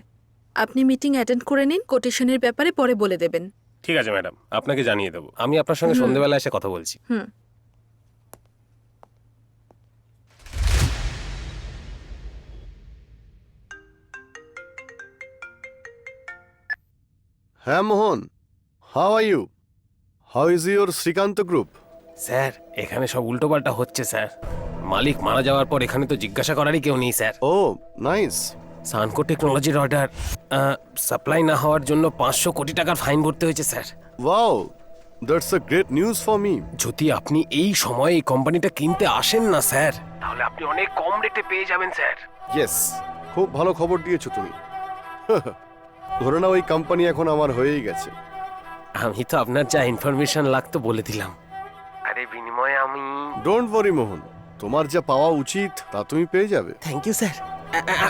আপনি মিটিং অ্যাটেন্ড করে নিন, কোটেশনের ব্যাপারে পরে বলে দেবেন। ঠিক আছে ম্যাডাম, আপনাকে জানিয়ে দেবো। আমি আপনার সঙ্গে সন্ধ্যেবেলা এসে কথা বলছি। হুম। হ্যাঁ Mohan, how are you? How is your Srikanth group? Sir এখানে সব উল্টোপাল্টা হচ্ছে স্যার। মালিক মারা যাওয়ার পর এখানে তো জিজ্ঞাসা করারই কেউ নেই স্যার। ও নাইস। সানকো টেকনোলজির অর্ডার সাপ্লাই না হওয়ার জন্য 500 কোটি টাকার ফাইন ভরতে হয়েছে sir. Wow, that's a great news for me. যদি আপনি এই সময়ে এই কোম্পানিটা কিনতে আসেন না স্যার, তাহলে আপনি অনেক কম রেটে পেয়ে যাবেন স্যার। ইয়েস, খুব ভালো খবর দিয়েছো তুমি। ধরে নাও ওই কোম্পানি এখন আমার হয়েই গেছে। আমি তো আপনার যা ইনফরমেশন লাগতো বলে দিলাম। আরে বিনিময়ে আমি ডোন্ট ওয়ারি মোহন, তোমার যা পাওয়া উচিত তা তুমি পেয়ে যাবে। Thank you sir.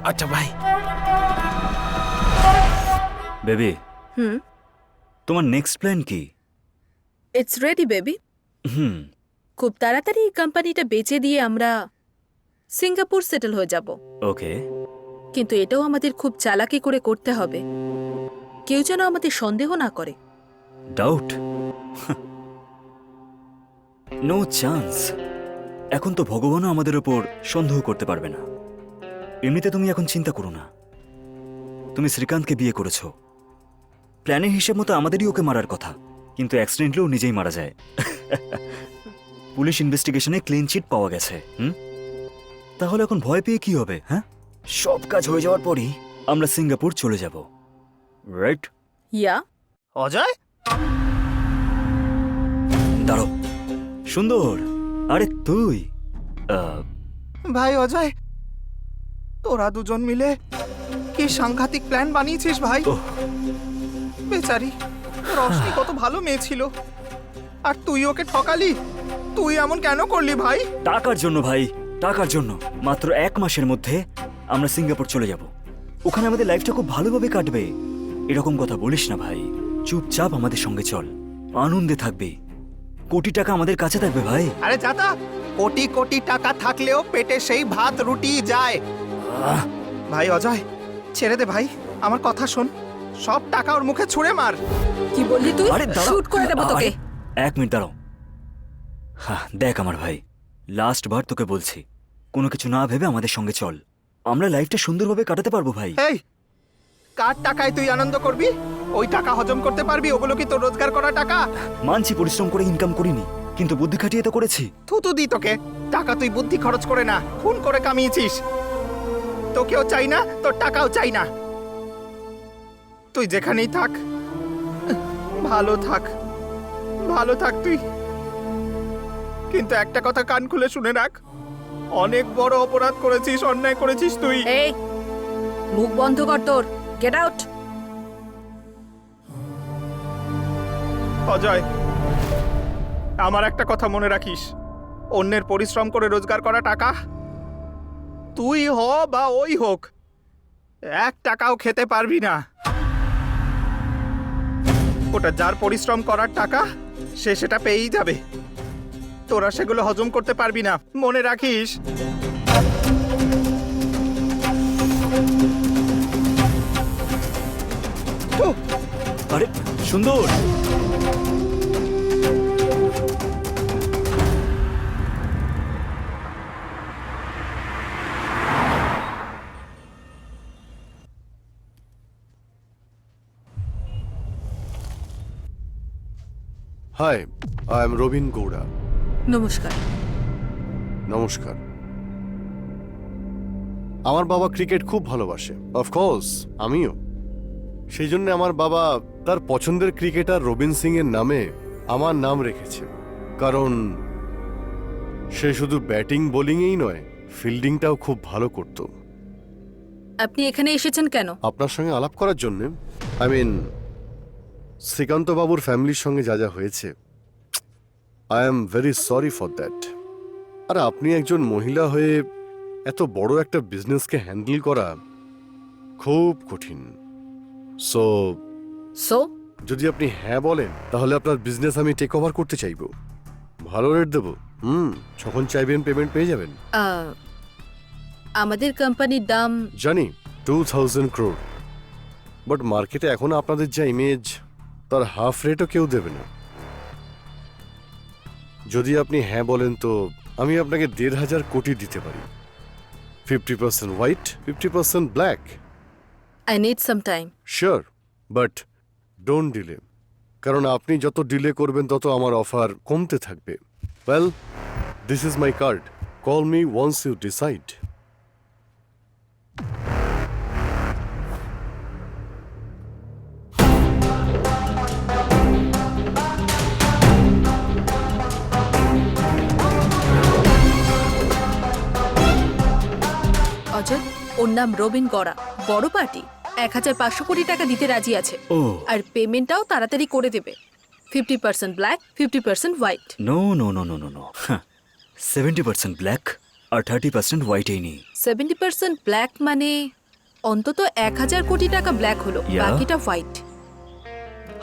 আচ্ছা ভাই। বেবি, হুম, তোমার নেক্সট প্ল্যান কি? It's ready baby. হুম, খুব তাড়াতাড়ি এই কোম্পানিটা বেচে দিয়ে আমরা সিঙ্গাপুর সেটেল হয়ে যাব। ওকে। কিন্তু এটাও আমাদের খুব চালাকি করে করতে হবে, কেউ যেন আমাদের সন্দেহ না করে। ডাউট? No chance. এখন তো ভগবানও আমাদের ওপর সন্দেহ করতে পারবে না। এমনিতে তুমি এখন চিন্তা করো না, তুমি শ্রীকান্তকে বিয়ে করেছো। প্ল্যানের হিসেব মতো আমাদেরই ওকে মারার কথা, কিন্তু অ্যাক্সিডেন্টলিও নিজেই মারা যায়। পুলিশ ইনভেস্টিগেশনে ক্লিন চিট পাওয়া গেছে। তাহলে এখন ভয় পেয়ে কি হবে? হ্যাঁ, সব কাজ হয়ে যাওয়ার পরই আমরা সিঙ্গাপুর চলে যাব, রাইট? ইয়া। অজয়, দাঁড়ো। সুন্দর, আরে তুই ভাই অজয়, তোরা দুজন মিলে কি সাংঘাতিক প্ল্যান বানিয়েছিস ভাই। ওহ। বেচারি রশ্মি কত ভালো মেয়ে ছিল, আর তুই ওকে ঠকালি। তুই এমন কেন করলি ভাই? টাকার জন্য ভাই, টাকার জন্য। মাত্র 1 মাসের মধ্যে আমরা সিঙ্গাপুর চলে যাব। ওখানে আমাদের লাইফটা খুব ভালোভাবে কাটবে। এরকম কথা বলিস না ভাই, চুপচাপ আমাদের সঙ্গে চল, আনন্দে থাকবি। কোটি টাকা আমাদের কাছে থাকবে ভাই। আরে চাতা, কোটি কোটি টাকা থাকলেও পেটে সেই ভাত রুটি যায়। আহ, ভাই অজয়, ছেড়ে দে ভাই, আমার কথা শোন। সব টাকা ওর মুখে ছুঁড়ে মার। কি বললি তুই? আরে দাঁড়াও। শুট করে দেবো তোকে। 1 মিনিট দাঁড়াও। হ্যাঁ দেখ আমার ভাই, লাস্ট বার তোকে বলছি, কোনো কিছু না ভেবে আমাদের সঙ্গে চল, আমরা লাইফটা সুন্দরভাবে কাটাতে পারবো ভাই। এই, কার টাকায় তুই আনন্দ করবি? ওই টাকা হজম করতে পারবি? ওগুলো কি তোর রোজগার করা টাকা? মানছি পরিশ্রম করে ইনকাম করিনি, কিন্তু বুদ্ধি খাটিয়ে তো করেছি। থুতু দি তোকে। টাকা তুই বুদ্ধি খরচ করে না, খুন করে কামিয়েছিস। তোকেও চাই না, তোর টাকাও চাই না। তুই যেখানেই থাক, ভালো থাক, ভালো থাক তুই। কিন্তু একটা কথা কান খুলে শুনে রাখ, অনেক বড় অপরাধ করেছিস, অন্যায় করেছিস তুই। এই, মুখ বন্ধ কর তোর। Get out. অজয়, আমার একটা কথা মনে রাখিস, অন্যের পরিশ্রম করে রোজগার করা টাকা তুই হ বা ওই হোক, 1 টাকাও খেতে পারবি না। ওটা যার পরিশ্রম করার টাকা, সে সেটা পেয়েই যাবে। তোরা সেগুলো হজম করতে পারবি না, মনে রাখিস। আরে সুন্দর, হাই, আই এম রবিন গৌড়া। নমস্কার। নমস্কার। আমার বাবা ক্রিকেট খুব ভালোবাসে, অফকোর্স আমিও। সেই জন্য আমার বাবা তার পছন্দের ক্রিকেটার রবিন সিং এর নামে আমার নাম রেখেছে, কারণ সে শুধু ব্যাটিং বোলিংয়েই নয়, ফিল্ডিংটাও খুব ভালো করত। আপনি এখানে এসেছেন কেন? আপনার সঙ্গে আলাপ করার জন্য। আই মিন, শ্রীকান্ত বাবুর ফ্যামিলির সঙ্গে যা যা হয়েছে, I am very sorry for that. আর আপনি একজন মহিলা হয়ে এত বড় একটা বিজনেসকে হ্যান্ডেল করা, খুব কঠিন। সো সো যদি আপনি হ্যাঁ বলেন তাহলে আপনার বিজনেস আমি টেক ওভার করতে চাইবো, ভালো রেট দেবো। যখন চাইবেন পেমেন্ট পেয়ে যাবেন। আমাদের কোম্পানির দাম জানি 2000 crore, বাট মার্কেটে এখন আপনাদের যা ইমেজ তার হাফ রেটও কেউ দেবে না। যদি আপনি হ্যাঁ বলেন তো আমি আপনাকে 1,500 কোটি দিতে পারি। 50% white, 50% black. I need some time. Sure, but don't delay, কারণ আপনি যত ডিলে করবেন তত আমার অফার কমতে থাকবে। Well, this is my card, call me once you decide. Ajay, ওর নাম রবিন গড়া, বড় পার্টি, 1,500 কোটি টাকা দিতে রাজি আছে। ও আর পেমেন্টটাও তাড়াতাড়ি করে দেবে। 50% black, 50% white. No no no no no no 70% black আর 30% হোয়াইটেই নেই। 70% ব্ল্যাক মানে অন্তত 1,000 কোটি টাকা ব্ল্যাক হলো, Yeah. বাকিটা হোয়াইট।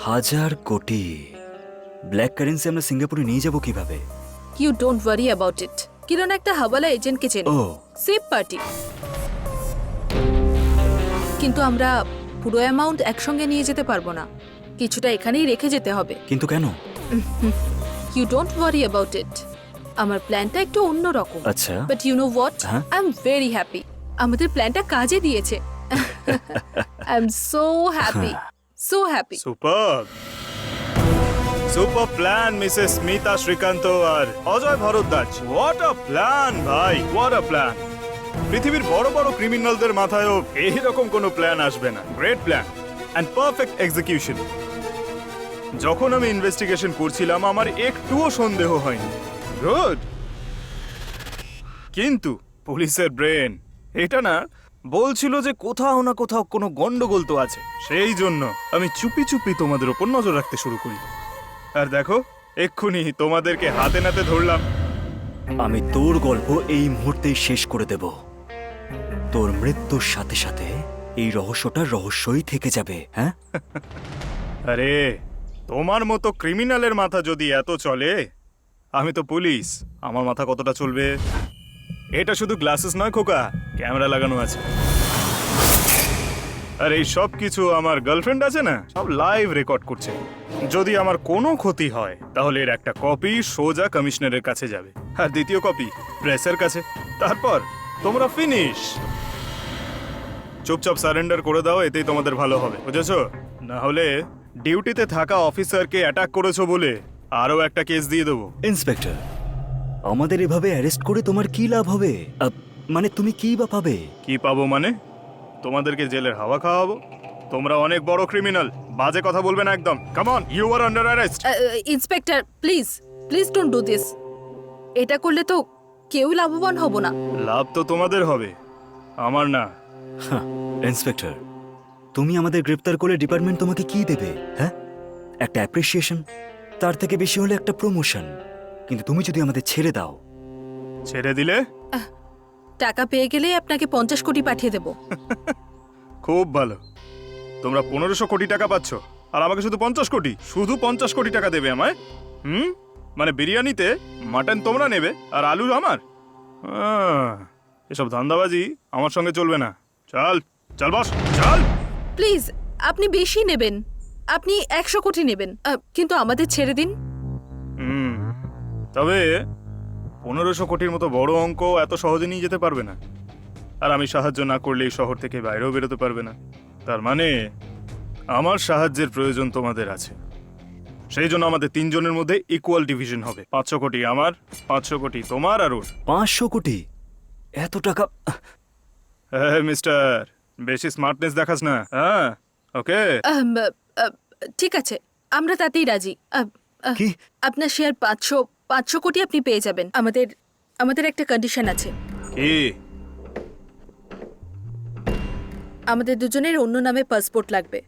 1,000 কোটি ব্ল্যাক কারেন্সি আমরা সিঙ্গাপুরে নিয়ে যাব কিভাবে? You don't worry about it. Kiran একটা হাওয়ালা এজেন্টকে চেনে, ও সেফ পার্টি। কিন্তু আমরা পুরো অ্যামাউন্ট একসঙ্গে নিয়ে যেতে পারবো না, কিছুটা এখানেই রেখে যেতে হবে। কিন্তু কেন? You don't worry about it. আমার প্ল্যানটা একটু অন্যরকম। আচ্ছা বাট ইউ নো হোয়াট, হ্যাঁ? I am very happy. আমাদের প্ল্যানটা কাজে দিয়েছে। I am so happy, so happy. Super plan Mrs Smita Srikanth আর Ajay Bharadwaj. What a plan ভাই, হোয়াট আ প্ল্যান। পৃথিবীর বড় বড় ক্রিমিনালদের মাথায়ও এইরকম কোনো প্ল্যান আসবে না। Great plan and perfect execution. যখন আমি ইনভেস্টিগেশন করছিলাম আমার একটুও সন্দেহ হয়নি। গুড। কিন্তু পুলিশের ব্রেন এটা না বলছিল যে কোথাও না কোথাও কোনো গন্ডগোল তো আছে। সেই জন্য আমি চুপি চুপি তোমাদের উপর নজর রাখতে শুরু করি। আর দেখো, এক্ষুনি তোমাদেরকে হাতে নাতে ধরলাম। আমি তোর গল্প এই মুহূর্তেই শেষ করে দেব। তোর মৃত্যুর সাথে সাথে এই রহস্যটা রহস্যই থেকে যাবে। হ্যাঁ, আরে তোমার মতো ক্রিমিনালের মাথা যদি এত চলে, আমি তো পুলিশ, আমার মাথা কতটা চলবে? এটা শুধু গ্লাসেস নয় খোকা, ক্যামেরা লাগানো আছে। আর এই সব কিছু আমার গার্লফ্রেন্ড আছে না, সব লাইভ রেকর্ড করছে। যদি আমার কোনো ক্ষতি হয় তাহলে এর একটা কপি সোজা কমিশনারের কাছে যাবে, আর দ্বিতীয় কপি প্রেসের কাছে। তারপর তোমরা ফিনিশ। চুপচাপ সারেন্ডার করে দাও, এতেই তোমাদের ভালো হবে, বুঝেছো? না হলে ডিউটিতে থাকা অফিসারকে অ্যাটাক করেছো বলে আরও একটা কেস দিয়ে দেবো। ইন্সপেক্টর, আমাদের এভাবে অ্যারেস্ট করে তোমার কি লাভ হবে? মানে তুমি কি বা পাবে? কি পাবো মানে? তোমাদেরকে জেলের হাওয়া খাওয়াবো। তোমরা অনেক বড় ক্রিমিনাল, বাজে কথা বলবে না একদম। Come on, you are under arrest. Inspector please, please don't do this. এটা করলে তো কেউ লাভবান হব না। লাভ তো তোমাদের হবে, আমার না। ইন্সপেক্টর, তুমি আমাদের গ্রেপ্তার করলে ডিপার্টমেন্ট তোমাকে কি দেবে? হ্যাঁ, একটা অ্যাপ্রিসিয়েশন, তার থেকে বেশি হলে একটা প্রমোশন। কিন্তু তুমি যদি আমাদের ছেড়ে দাও। ছেড়ে দিলে টাকা পেয়ে গেলে আপনাকে 50 কোটি পাঠিয়ে দেব। খুব ভালো। তোমরা 1500 কোটি টাকা পাচ্ছ আর আমাকে শুধু 50 কোটি, শুধু 50 কোটি টাকা দেবে আমায়? মানে বিরিয়ানিতে মাটন তোমরা নেবে আর আলু আমার? এসব ধান্দাবাজি আমার সঙ্গে চলবে না। চল চল বস, চল। প্লিজ, আপনি বেশি নেবেন, আপনি 100 কোটি নেবেন, কিন্তু আমাদের ছেড়ে দিন। তবে 1500 কোটির মতো বড় অঙ্ক এত সহজে নিয়ে যেতে পারবে না। আর আমি সাহায্য না করলে এই শহর থেকে বাইরেও বেরোতে পারবে না। তার মানে আমার সাহায্যের প্রয়োজন তোমাদের আছে। সেই জন্য আমাদের 3 জনের মধ্যে ইকুয়াল ডিভিশন হবে। 500 কোটি আমার, 500 কোটি তোমার আর ওর। 500 কোটি? এত টাকা? মিস্টার, বেশি স্মার্টনেস দেখাস না। হ্যাঁ, ওকে। ঠিক আছে, আমরা তাতেই রাজি। কি? আপনার শেয়ার 500 কোটি আপনি পেয়ে যাবেন। আমাদের একটা কন্ডিশন আছে। কি? আমাদের দুজনের অন্য নামে পাসপোর্ট লাগবে।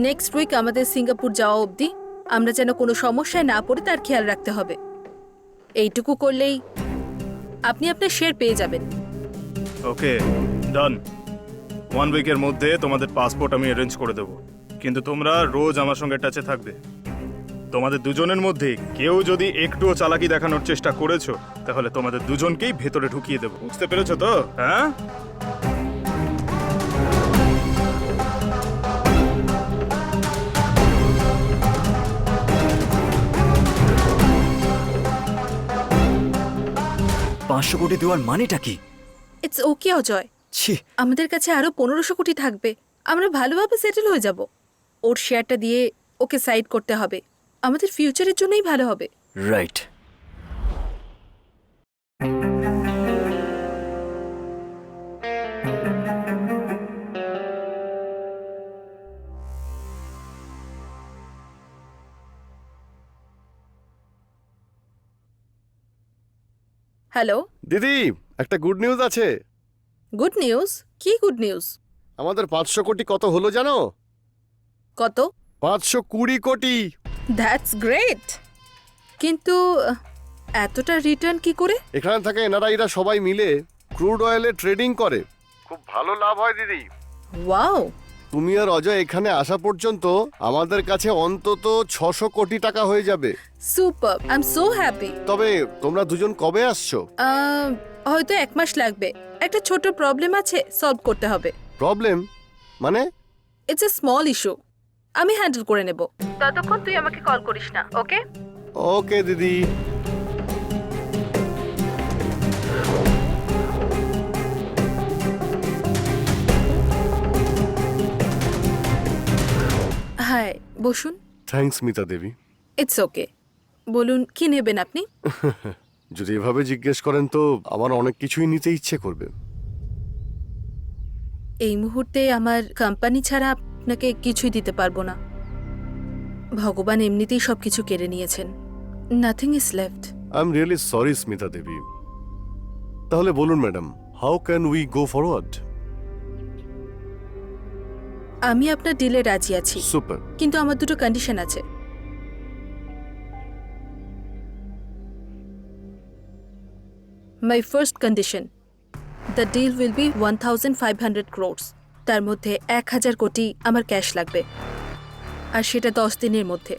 নেক্সট উইক আমাদের সিঙ্গাপুর যাওয়া অবধি আমরা যেন কোনো সমস্যায় না পড়ে তার খেয়াল রাখতে হবে। এইটুকু করলেই আপনি আপনার শেয়ার পেয়ে যাবেন। ওকে, ডান। 1 উইকের মধ্যে তোমাদের পাসপোর্ট আমি অ্যারেঞ্জ করে দেবো, কিন্তু তোমরা রোজ আমার সঙ্গে টাচে থাকবে। তোমাদের দুজনের মধ্যে কেউ যদি একটুও চালাকি দেখানোর চেষ্টা করেছো তাহলে তোমাদের দুজনকেই ভেতরে ঢুকিয়ে দেবো, বুঝতে পেরেছো তো? হ্যাঁ, 500 কোটি দেওয়ার মানেটা কি? ইটস ওকে অজয়, ছি, আমাদের কাছে আরো 1500 কোটি থাকবে, আমরা ভালোভাবে সেটেল হয়ে যাব। ওর শেয়ারটা দিয়ে ওকে সাইড করতে হবে, আমাদের ফিউচারের জন্যই ভালো হবে। রাইট। হ্যালো, দিদি, একটা গুড নিউজ আছে। Good news? কি গুড নিউজ? আমাদের 500 কোটি কত হলো জানো? কত? 520 কোটি। দ্যাটস গ্রেট, কিন্তু এতটা রিটার্ন কি করে? এখানে থাকা এনআরআইরা সবাই মিলে ক্রুড অয়েলে ট্রেডিং করে, খুব ভালো লাভ হয় দিদি। ওয়াও, তুমি আর অজয় এখানে আসা পর্যন্ত আমাদের কাছে অন্তত 600 কোটি টাকা হয়ে যাবে। Super, I am so happy. তবে তোমরা দুজন কবে আসছো? হয়তো 1 মাস লাগবে, একটা ছোট প্রবলেম আছে, সলভ করতে হবে। প্রবলেম মানে? ইটস এ স্মল ইস্যু, আমি হ্যান্ডেল করে নেব। ততক্ষণ তুই আমাকে কল করিস না, ওকে? ওকে দিদি। হাই, বসুন। Thanks Mita Devi. It's okay, বলুন কি নেবেন আপনি? যদি এভাবে জিজ্ঞেস করেন তো আমার অনেক কিছুই নিতে ইচ্ছে করবে। এই মুহূর্তে আমার কোম্পানি ছাড়া আপনাকে কিছুই দিতে পারবো না। ভগবান এমনিতেই সবকিছু কেড়ে নিয়েছেন, nothing is left. I am really sorry Smita Devi. তাহলে বলুন madam, how can we go forward? আমি আপনার ডিলে রাজি আছি, সুপার। কিন্তু আমার দুটো কন্ডিশন আছে। My first condition, the deal will be 1500 crores। তার মধ্যে 1000 কোটি আমার ক্যাশ লাগবে, আর সেটা 10 দিনের মধ্যে।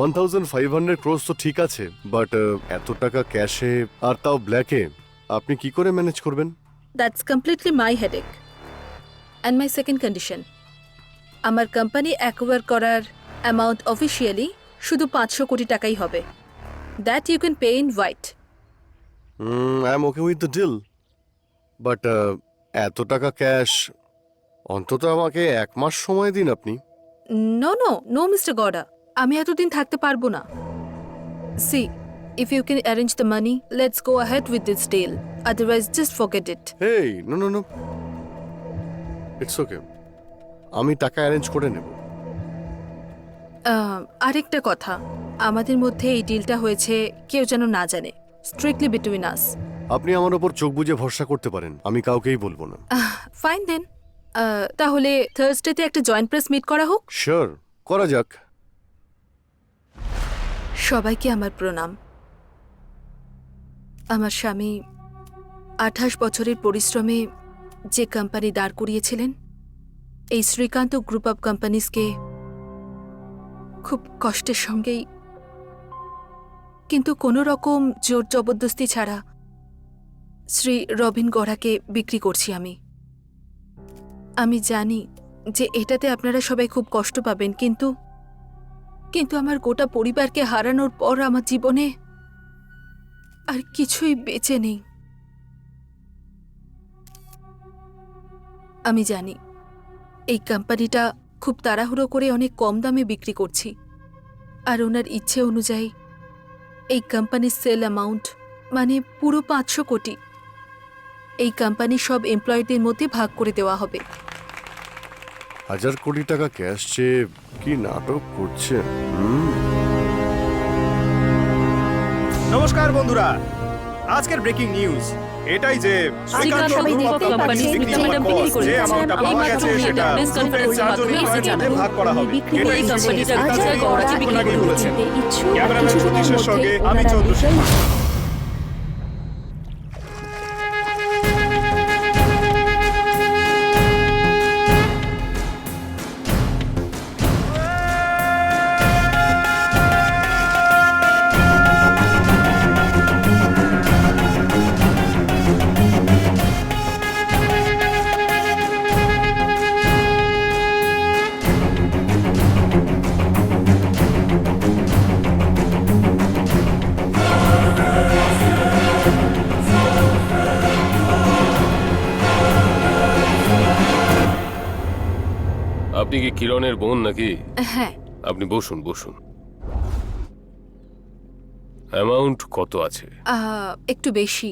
1500 ক্রোস তো ঠিক আছে, বাট এত টাকা ক্যাশে আর তাও ব্ল্যাকে আপনি কি করে ম্যানেজ করবেন? That's completely my headache. And my second condition, আমার কোম্পানি অ্যাকোয়ার করার অ্যামাউন্ট অফিসিয়ালি শুধু 500 কোটি টাকাই হবে। That you can pay in white. I am okay with the deal, but এত টাকা ক্যাশ অন্তত আমাকে 1 মাস সময় দিন আপনি। No no no mister Gowda, আমি এতদিন থাকতে পারবো না। See, if you can arrange the money, let's go ahead with this deal, otherwise just forget it. Hey, no no no, it's okay, আমি টাকা অ্যারেঞ্জ করে নেব। আরেকটা কথা, আমাদের মধ্যে এই ডিলটা হয়েছে কেউ যেন না জানে, স্ট্রিক্টলি বিটুইন আস। আপনি আমার ওপর চোখ বুজে ভরসা করতে পারেন, আমি কাউকেই বলবো না। ফাইন দেন, তাহলে থার্সডেতে একটা জয়েন্ট প্রেস মিট করা হোক। শিওর, করা যাক। সবাইকে আমার প্রণাম। আমার স্বামী 28 বছরের পরিশ্রমে যে কোম্পানি দাঁড় করিয়েছিলেন, এই শ্রীকান্ত গ্রুপ অফ কোম্পানিজকে খুব কষ্টের সঙ্গেই, কিন্তু কোনো রকম জোর জবরদস্তি ছাড়া শ্রী রবিন গড়াকে বিক্রি করছি আমি। আমি জানি যে এটাতে আপনারা সবাই খুব কষ্ট পাবেন, কিন্তু আমার গোটা পরিবারকে হারানোর পর আমার জীবনে আর কিছুই বেঁচে নেই। আমি জানি এই কোম্পানিটা খুব তাড়াহুড়ো করে অনেক কম দামে বিক্রি করছি, আর ওনার ইচ্ছে অনুযায়ী এই কোম্পানির সেল অ্যামাউন্ট মানে পুরো 500 কোটি এই কোম্পানির সব এমপ্লয়িদের মধ্যে ভাগ করে দেওয়া হবে। 1000 কোটি টাকা ক্যাশ চেয়ে কি নাটক করছে? নমস্কার বন্ধুরা, আজকের ব্রেকিং নিউজ এটাই যে শ্রীকান্ত গ্রুপ অফ কোম্পানিজ বিক্রি হওয়ার পর যে অ্যামাউন্টটা পাওয়া গেছে সেটা গ্রুপের 4 জন এমপ্লয়ির মধ্যে ভাগ করা হবে। এটাই কোম্পানিটা কিছুক্ষণ আগেই বলেছেন। ক্যামেরাম্যান সতীশের সঙ্গে আমি চন্দ্রশেখর। আপনি কি কিরণের বোন নাকি? হ্যাঁ। আপনি বসুন বসুন। অ্যামাউন্ট কত আছে? একটু বেশি।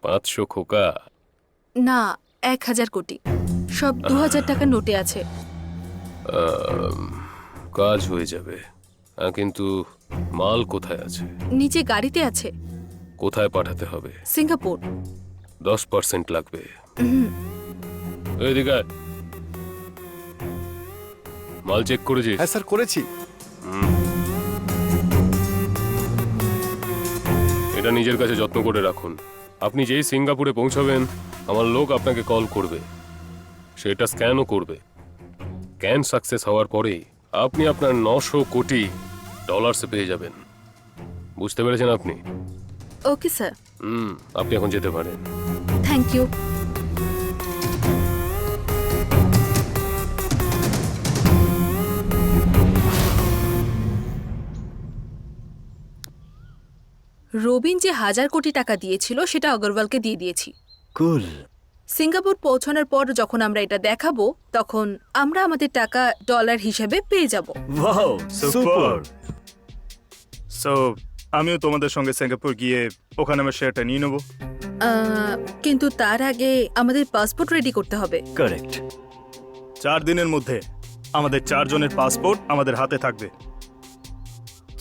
500 খোকা? না, 1000 কোটি। সব 2000 টাকার নোটে আছে। কাজ হয়ে যাবে, কিন্তু মাল কোথায় আছে? নিচে গাড়িতে আছে। কোথায় পাঠাতে হবে? সিঙ্গাপুর। 10% লাগবে। এদিকে আয়। মাল চেক করেছিস? হ্যাঁ স্যার, করেছি। এটা নিজের কাছে যত্ন করে রাখুন। আপনি যেই সিঙ্গাপুরে পৌঁছাবেন, আমার লোক আপনাকে কল করবে, সেটা স্ক্যানও করবে। স্ক্যান সাকসেস হওয়ার পরেই আপনি আপনার 900 কোটি ডলার্সে পেয়ে যাবেন। বুঝতে পেরেছেন আপনি? Okay sir. আপনি এখন যেতে পারেন। Thank you. রবিন যে 1000 কোটি টাকা দিয়েছিল সেটা অগরওয়ালকে দিয়ে দিয়েছি। কুল। সিঙ্গাপুর পৌঁছানোর পর যখন আমরা এটা দেখাবো তখন আমরা আমাদের টাকা ডলার হিসেবে পেয়ে যাব। Wow, super. সো আমিও তোমাদের সঙ্গে সিঙ্গাপুর গিয়ে ওখানে আমার শেয়ারটা নিয়ে নেবো। কিন্তু তার আগে আমাদের পাসপোর্ট রেডি করতে হবে। কারেক্ট। 4 দিনের মধ্যে আমাদের 4 জনের পাসপোর্ট আমাদের হাতে থাকবে।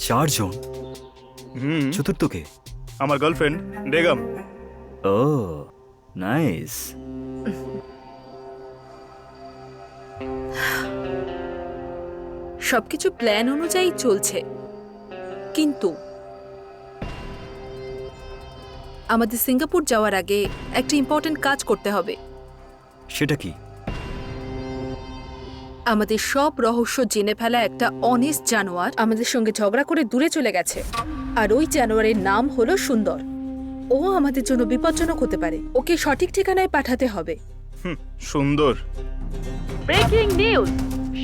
4 জন? চতুর্থকে? আমার গার্লফ্রেন্ড বেগম। ও নাইস। সবকিছু প্ল্যান অনুযায়ী চলছে, কিন্তু আমাদের সিঙ্গাপুর যাওয়ার আগে একটা ইম্পর্টেন্ট কাজ করতে হবে। সেটা কি? আমাদের সব রহস্য জেনে ফেলা একটা অনেস্ট জানোয়ার আমাদের সঙ্গে ঝগড়া করে দূরে চলে গেছে, আর ওই জানোয়ারের নাম হলো সুন্দর। ও আমাদের জন্য বিপজ্জনক হতে পারে, ওকে সঠিক ঠিকানায় পাঠাতে হবে। সুন্দর। Breaking news!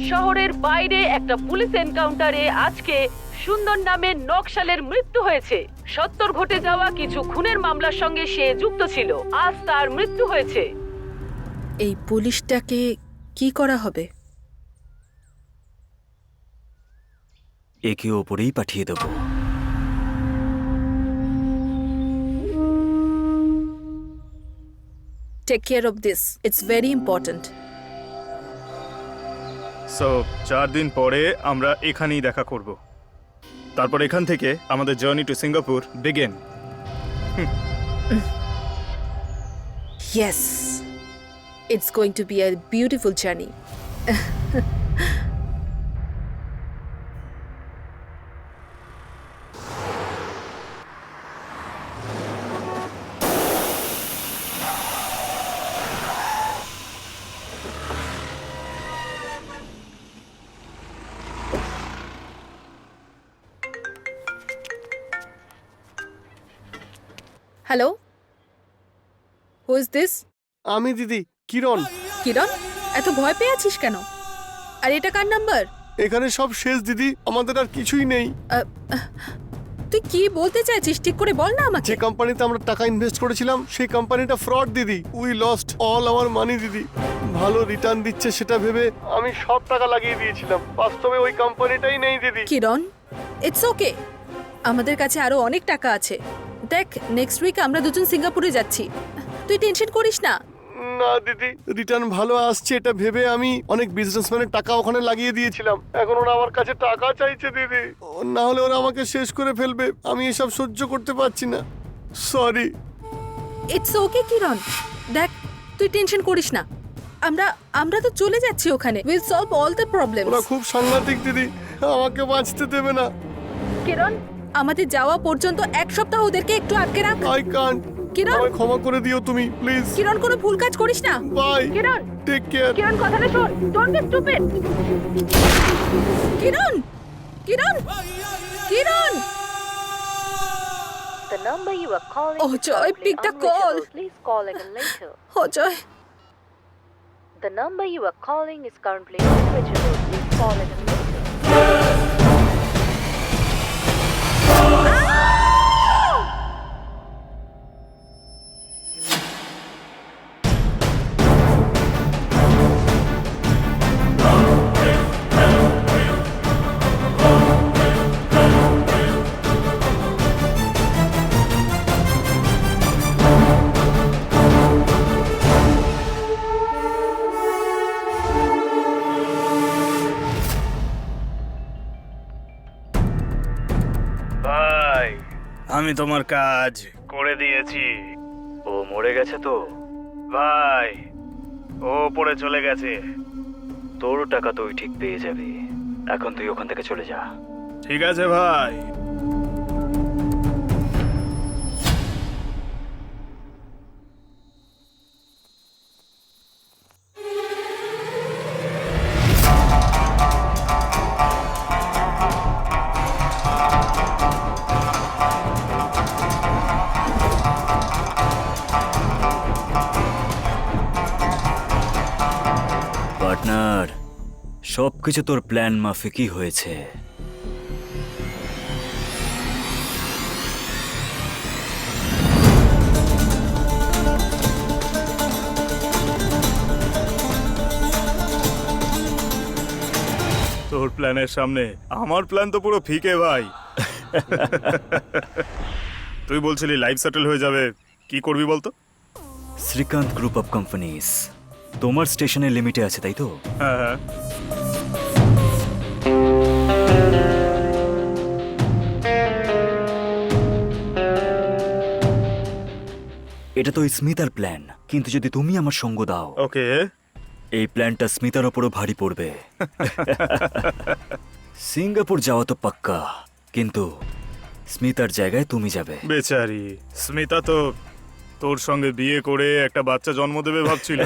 শহরের বাইরে একটা পুলিশ এনকাউন্টারে আজকে সুন্দর নামে নকশালের মৃত্যু হয়েছে। 70 ঘটে যাওয়া কিছু খুনের মামলার সঙ্গে সে যুক্ত ছিল। আজ তার মৃত্যু হয়েছে। এই পুলিশটাকে কি করা হবে? একে ওপরেই পাঠিয়ে দেবো। Take care of this, it's very important. So 4 দিন পরে আমরা এখানেই দেখা করব। তারপর এখান থেকে আমাদের journey to Singapore begin. Yes, it's going to be a beautiful journey. Hello? Who is this? আমি দিদি, কিরণ। কিরণ, এত ভয় পেয়ে আছিস কেন? আর এটা কার নাম্বার? এখানে সব শেষ দিদি, আমাদের আর কিছুই নেই। তুই কি বলতে চাইছিস ঠিক করে বল না আমাকে। যে কোম্পানিতে আমরা টাকা ইনভেস্ট করেছিলাম সেই কোম্পানিটা ফ্রড দিদি। উই লস্ট অল আওয়ার মানি দিদি। ভালো রিটার্ন দিচ্ছে সেটা ভেবে আমি সব টাকা লাগিয়ে দিয়েছিলাম। বাস্তবে ওই কোম্পানিটাই নেই দিদি। কিরণ, ইটস ওকে, আমাদের কাছে আরো অনেক টাকা আছে। দেখ, নেক্সট উইক আমরা দুজন সিঙ্গাপুরে যাচ্ছি, তুই টেনশন করিস না। না দিদি, রিটার্ন ভালো আসছে এটা ভেবে আমি অনেক বিজনেসম্যানের টাকা ওখানে লাগিয়ে দিয়েছিলাম। এখন ওরা আমার কাছে টাকা চাইছে দিদি, না হলে ওরা আমাকে শেষ করে ফেলবে। আমি এসব সহ্য করতে পারছি না, সরি। ইটস ওকে কিরণ, দেখ তুই টেনশন করিস না, আমরা তো চলে যাচ্ছি ওখানে। Will solve all the problems. ওরা খুব সাংঘাতিক দিদি, আমাকে বাঁচতে দেবে না। কিরণ, আমাদের যাওয়া পর্যন্ত 1 সপ্তাহ ওদেরকে একটু আটকে রাখ। I can't. কিরণ, আমায় ক্ষমা করে দিও তুমি প্লিজ। কিরণ, কোনো ভুল কাজ করিস না। Bye. Kiran, take care. Kiran কথাটা শোন, don't be stupid. Kiran, Kiran, Kiran. The number you are calling Oh, is Joy, currently pick the call. unreachable. Please call again later. ও Joy, The number you are calling is currently unreachable. Please call again later. ভাই আমি তোমার কাজ করে দিয়েছি। ও মরে গেছে তো? ভাই ও পড়ে চলে গেছে। তোর টাকা তুই ঠিক পেয়ে যাবি। এখন তুই ওখান থেকে চলে যা। ঠিক আছে ভাই। পার্টনার, সবকিছু তোর প্ল্যান মাফিকই হয়েছে। তোর প্ল্যানের সামনে আমার প্ল্যান তো পুরো ফিকে ভাই। তুই বলছিলি লাইফ সেটেল হয়ে যাবে, কি করবি বলতো? শ্রীকান্ত গ্রুপ অফ কোম্পানিজ তোমার স্টেশনের লিমিটে আছে, তাই তো? হ্যাঁ হ্যাঁ। এটা তো ওই স্মিতার প্ল্যান, কিন্তু যদি তুমি আমার সঙ্গ দাও, ওকে। এই প্ল্যানটা স্মিতার ওপরও ভারী পড়বে। সিঙ্গাপুর যাওয়া তো পাক্কা, কিন্তু স্মিতার জায়গায় তুমি যাবে। বেচারি স্মিতা তো তোর সঙ্গে বিয়ে করে একটা বাচ্চা জন্ম দেবে ভাবছিল।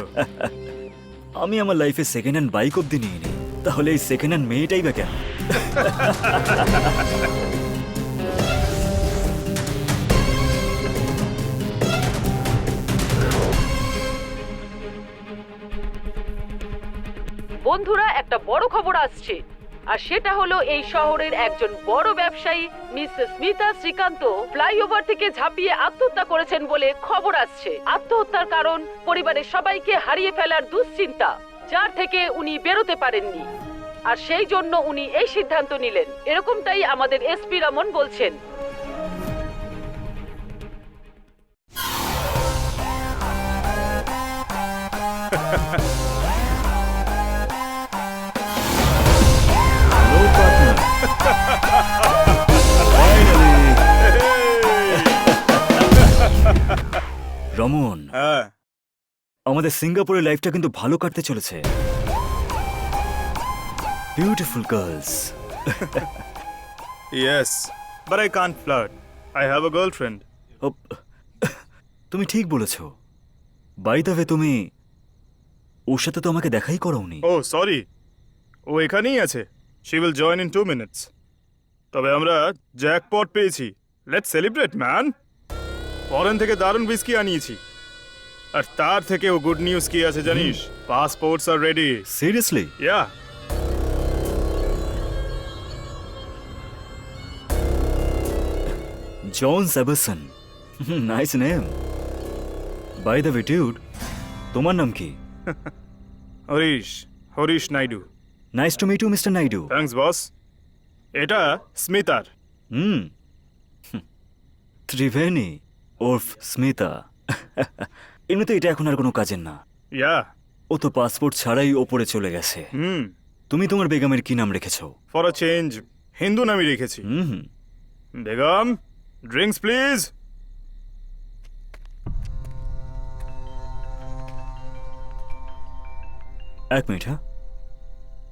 আমি আমার লাইফে সেকেন্ড হ্যান্ড বাইক অব্দি নিইনি, তাহলে এই সেকেন্ড হ্যান্ড মেয়েটাই বা কেন? বন্ধুরা, একটা বড় খবর আসছে, আর সেটা হলো এই শহরের একজন বড় ব্যবসায়ী মিসেস স্মিতা শ্রীকান্ত ফ্লাইওভার থেকে ঝাঁপিয়ে আত্মহত্যা করেছেন বলে খবর আসছে। আত্মহত্যার কারণ পরিবারের সবাইকে হারিয়ে ফেলার দুশ্চিন্তা, যার থেকে উনি বেরোতে পারেননি, আর সেই জন্য উনি এই সিদ্ধান্ত নিলেন। এরকমটাই আমাদের এসপি রমন বলছেন। রমন, হ্যাঁ, আমাদের সিঙ্গাপুরের লাইফটা কিন্তু ভালো কাটতে চলেছে। Beautiful girls. Yes, but I can't flirt, I have a girlfriend. তুমি ঠিক বলেছ। বাই দ্য ওয়ে, তুমি ওর সাথে তো আমাকে দেখাই করাওনি। ও সরি, ও এখানেই আছে। She will join in 2 minutes। তবে আমরা জ্যাকপট পেয়েছি, লেটস সেলিব্রেট ম্যান। ফরেন থেকে দারুণ হুইস্কি আনিয়েছি, আর তার থেকেও গুড নিউজ কি আছে জানিস? Passports are ready. Seriously? Yeah. John Sebastian, nice name. By the way dude, তোমার নাম কি? Harish Naidu. Nice to meet you mister Naidu. Thanks boss. এটা স্মিতার। ত্রিবেণী ওরফ স্মিতা। এমনিতে এটা এখন আর কোনো কাজের না। ইয়া। ও তো পাসপোর্ট ছাড়াই ওপরে চলে গেছে। তুমি তোমার বেগমের কি নাম রেখেছো? ফর আ চেঞ্জ হিন্দু নামই রেখেছি। Begum, drinks please. এক মিনিট। হ্যাঁ,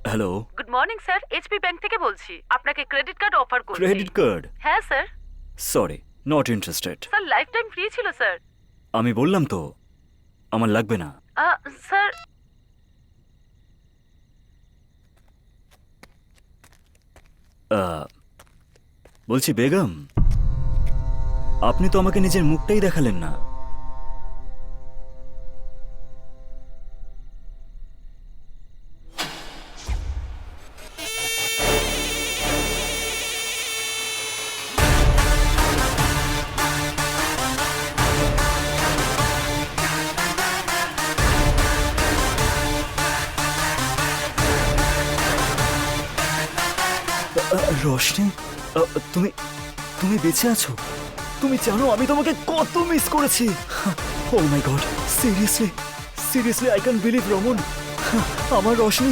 hello. Good morning sir, HP bank থেকে বলছি। আপনাকে ক্রেডিট কার্ড অফার করছি। Credit card? হ্যাঁ sir. Sorry, not interested. Sir life time free ছিল স্যার। আমি বললাম তো আমার লাগবে না। স্যার বলছি বেগম, আপনি তো আমাকে নিজের মুখটাই দেখালেন না। রোশনি, তুমি তুমি বেঁচে আছো? তুমি জানো আমি তোমাকে কত মিস করেছি। Oh my god, seriously seriously I can believe Raman, আমার রোশনি।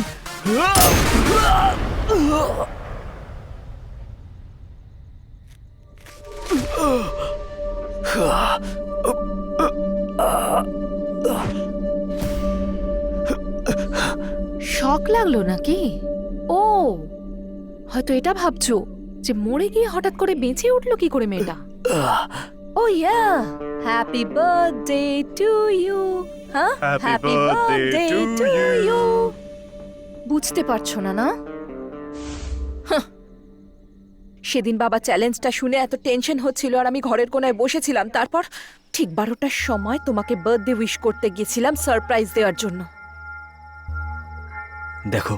শক লাগলো নাকি? ও, হয়তো এটা ভাবছো যে মরে গিয়ে হঠাৎ করে বেঁচে উঠলো কি করে মেয়েটা। ও ইয়া, হ্যাপি বার্থডে টু ইউ। হ্যাঁ, Happy birthday to you. বুঝতে পারছো না না? হাহ। সেদিন বাবা চ্যালেঞ্জটা শুনে এত টেনশন হচ্ছিল আর আমি ঘরের কোনায় বসেছিলাম। তারপর ঠিক 12টার সময় তোমাকে বার্থডে উইশ করতে গিয়েছিলাম সারপ্রাইজ দেওয়ার জন্য। দেখো,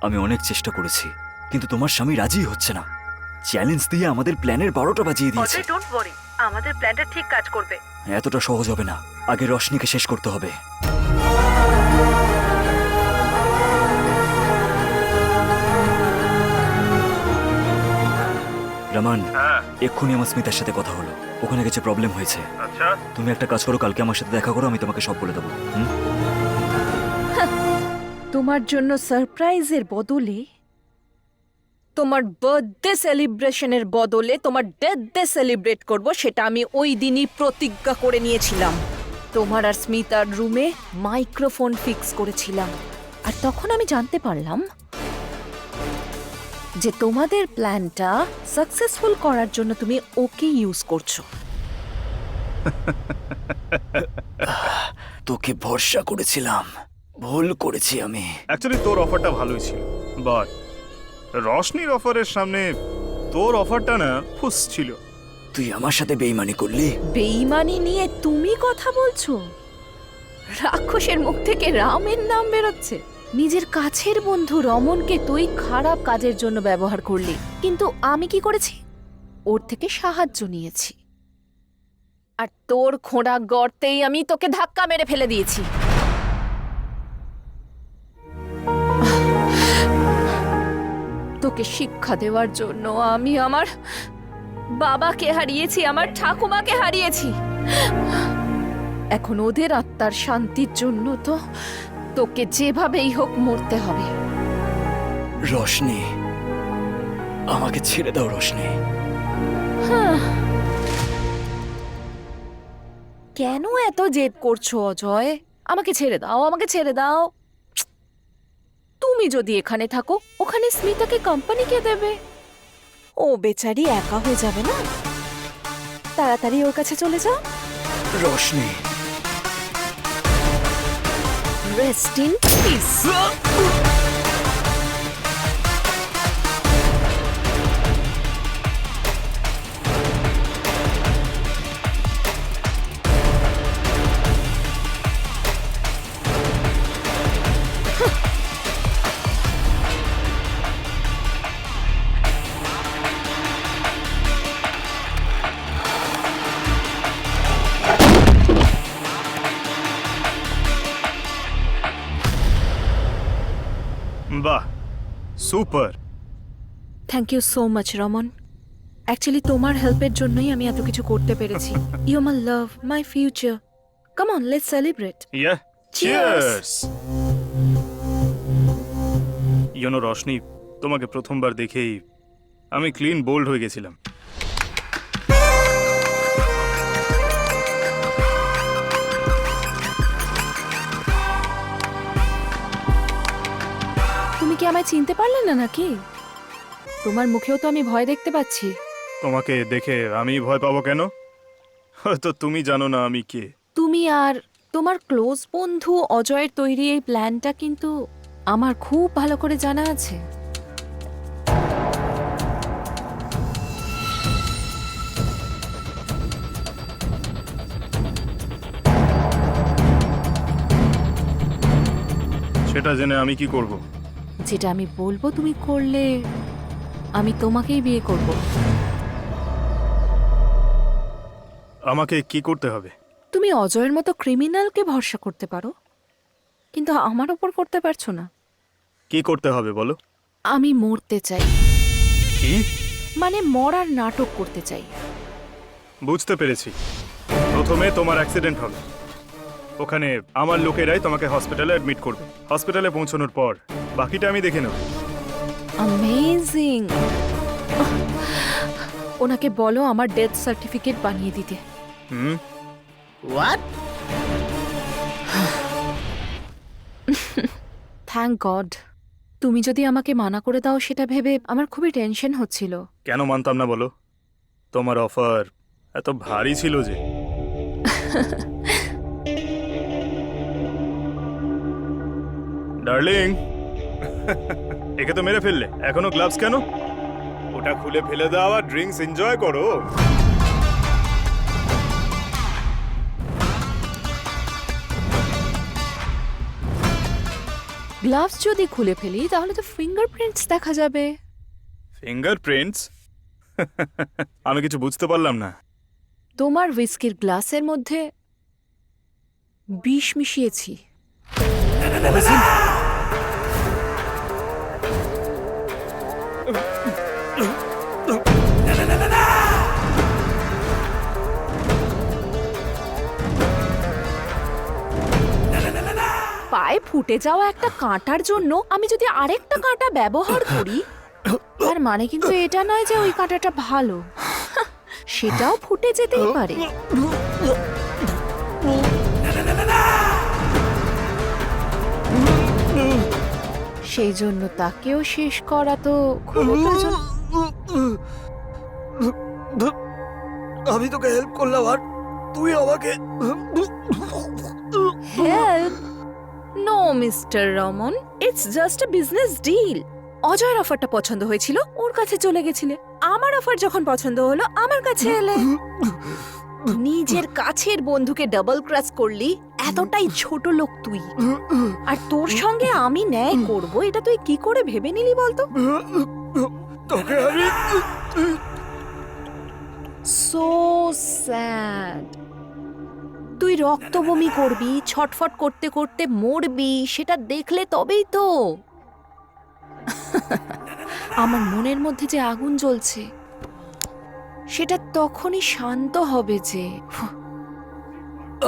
আমি অনেক চেষ্টা করেছি কিন্তু তোমার স্বামী রাজি হচ্ছে না। চ্যালেঞ্জ দিয়ে আমাদের প্ল্যানের 12টা বাজিয়ে দিয়েছে। ডোন্ট ওয়ারি, আমাদের প্ল্যানটা ঠিক কাজ করবে। এতটা সহজ হবে না, আগে রশনিকে শেষ করতে হবে। রমান, এক্ষুনি আমার স্মিতার সাথে কথা হলো, ওখানে কিছু প্রবলেম হয়েছে। আচ্ছা, তুমি একটা কাজ করো, কালকে আমার সাথে দেখা করো, আমি তোমাকে সব বলে দেবো। তোমার জন্য সারপ্রাইজের বদলে, তোমার বার্থডে সেলিব্রেশনের বদলে তোমার ডেথ ডে সেলিব্রেট করব, সেটা আমি ওই দিনই প্রতিজ্ঞা করে নিয়েছিলাম। তোমার আর স্মিতার রুমে মাইক্রোফোন ফিক্স করেছিলাম। আর তখন আমি জানতে পারলাম যে তোমাদের প্ল্যানটা সাকসেসফুল করার জন্য তুমি ওকে ইউজ করছো। তোকে ভরসা করেছিলাম, ভুল করেছি আমি। অ্যাকচুয়ালি তোর অফারটা ভালোই ছিল, বাট রশনির অফারের সামনে তোর অফারটা না ফুস ছিল। তুই আমার সাথে বেইমানি করলি। বেইমানি নিয়ে তুমি কথা বলছো? রাক্ষসের মুখ থেকে রামের নাম বেরোচ্ছে। নিজের কাছের বন্ধু রমনকে তুই খারাপ কাজের জন্য ব্যবহার করলি, কিন্তু আমি কি করেছি? ওর থেকে সাহায্য নিয়েছি। আর তোর খোঁড়া গর্তেই আমি তোকে ধাক্কা মেরে ফেলে দিয়েছি। তোকে শিক্ষা দেওয়ার জন্য আমি আমার বাবাকে হারিয়েছি, আমার ঠাকুমাকে হারিয়েছি। এখন ওদের আত্মার শান্তির জন্য তো তোকে যেভাবেই হোক মরতে হবে। রশনি, আমাকে ছেড়ে দাও রশনি। কেন এত জেদ করছো অজয়? আমাকে ছেড়ে দাও, আমাকে ছেড়ে দাও। তুমি যদি এখানে থাকো, ওখানে স্মিতাকে কোম্পানি কে দেবে? ও বেচারি একা হয়ে যাবে না? তাড়াতাড়ি ওর কাছে চলে যাও। Roshni, rest in peace. বাহ, super. Thank you so much Raman. Actually তোমার হেল্পের জন্যই আমি এত কিছু করতে পেরেছি। You my love, my future. Come on, let's celebrate. Yeah, cheers. You know Roshni, তোমাকে প্রথমবার দেখেই আমি ক্লিন বোল্ড হয়ে গেছিলাম। তুমি কি আমায় চিনতে পারলে না নাকি? তোমার মুখেও তো আমি ভয় দেখতে পাচ্ছি। তোমাকে দেখে আমি ভয় পাবো কেন? হয়তো তুমি জানো না আমি কে। তুমি আর তোমার ক্লোজ বন্ধু অজয়ের তৈরি এই প্ল্যানটা কিন্তু আমার খুব ভালো করে জানা আছে। সেটা জেনে আমি কি করব? যেটা আমি বলবো তুমি করলে আমি তোমাকেই বিয়ে করব। আমাকে কি করতে হবে? তুমি অজয়ের মতো ক্রিমিনালকে ভরসা করতে পারো, কিন্তু আমার ওপর করতে পারছো না। কি করতে হবে বলো? আমি মরতে চাই, কি? মানে মরার নাটক করতে চাই। বুঝতে পেরেছি। প্রথমে তোমার অ্যাক্সিডেন্ট হবে, ওখানে আমার লোকেরাই তোমাকে হসপিটালে অ্যাডমিট করবে। হসপিটালে পৌঁছানোর পর বাকিটা আমি দেখে নেব। অ্যামেজিং। ওনাকে বলো আমার ডেথ সার্টিফিকেট বানিয়ে দিতে। হুম, হোয়াট? Thank god. তুমি যদি আমাকে মানা করে দাও সেটা ভেবে আমার খুবই টেনশন হচ্ছিল। কেন মানতাম না বলো? তোমার অফার এত ভারী ছিল যে। ডার্লিং, একে তো মেরে ফেললে, এখনো গ্লাভস কেন? ওটা খুলে ফেলে দাও আর ড্রিঙ্কস এনজয় করো। গ্লাভস যদি খুলে ফেলি তাহলে তো ফিঙ্গারপ্রিন্টস দেখা যাবে। ফিঙ্গারপ্রিন্টস? আমি কিছু বুঝতে পারলাম না। তোমার হুইস্কির গ্লাসের মধ্যে বিষ মিশিয়েছি। পায়ে ফুটে যাওয়া একটা কাঁটার জন্য আমি যদি আরেকটা কাঁটা ব্যবহার করি, তার মানে কিন্তু এটা নয় যে ওই কাঁটাটা ভালো, সেটাও ফুটে যেতেই পারে। সেই জন্য তাকেও শেষ করা তো খুবই প্রয়োজন। আমি তোকে হেল্প করলাম আর তুই আমাকে help? No mister Raman, it's just a business deal. অজয়ের অফারটা পছন্দ হয়েছিল, ওর কাছে চলে গেছিলে। আমার অফার যখন পছন্দ হলো, আমার কাছে এলে। নিজের কাছের বন্ধুকে ডাবল ক্রাশ করলি, এতটাই ছোট লোক তুই। আর তোর সঙ্গে আমি ন্যায় করব এটা তুই কি করে ভেবে নিলি বলতো? তোকে আমি সো স্যাড। তুই রক্ত বমি করবি, ছটফট করতে করতে মরবি, সেটা দেখলে তবেই তো আমার মনের মধ্যে যে আগুন জ্বলছে সেটা তখনই শান্ত হবে। যে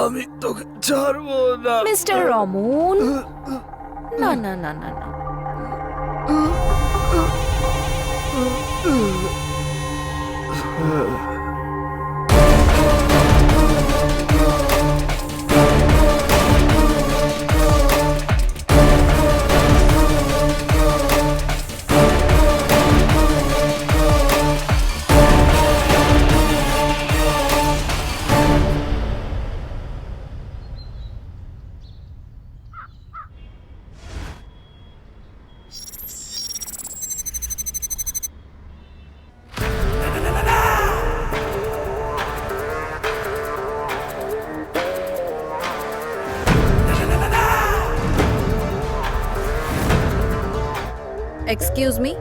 আমি তোকে ছাড়বো না মিস্টার রমন, না না না না না। Excuse me,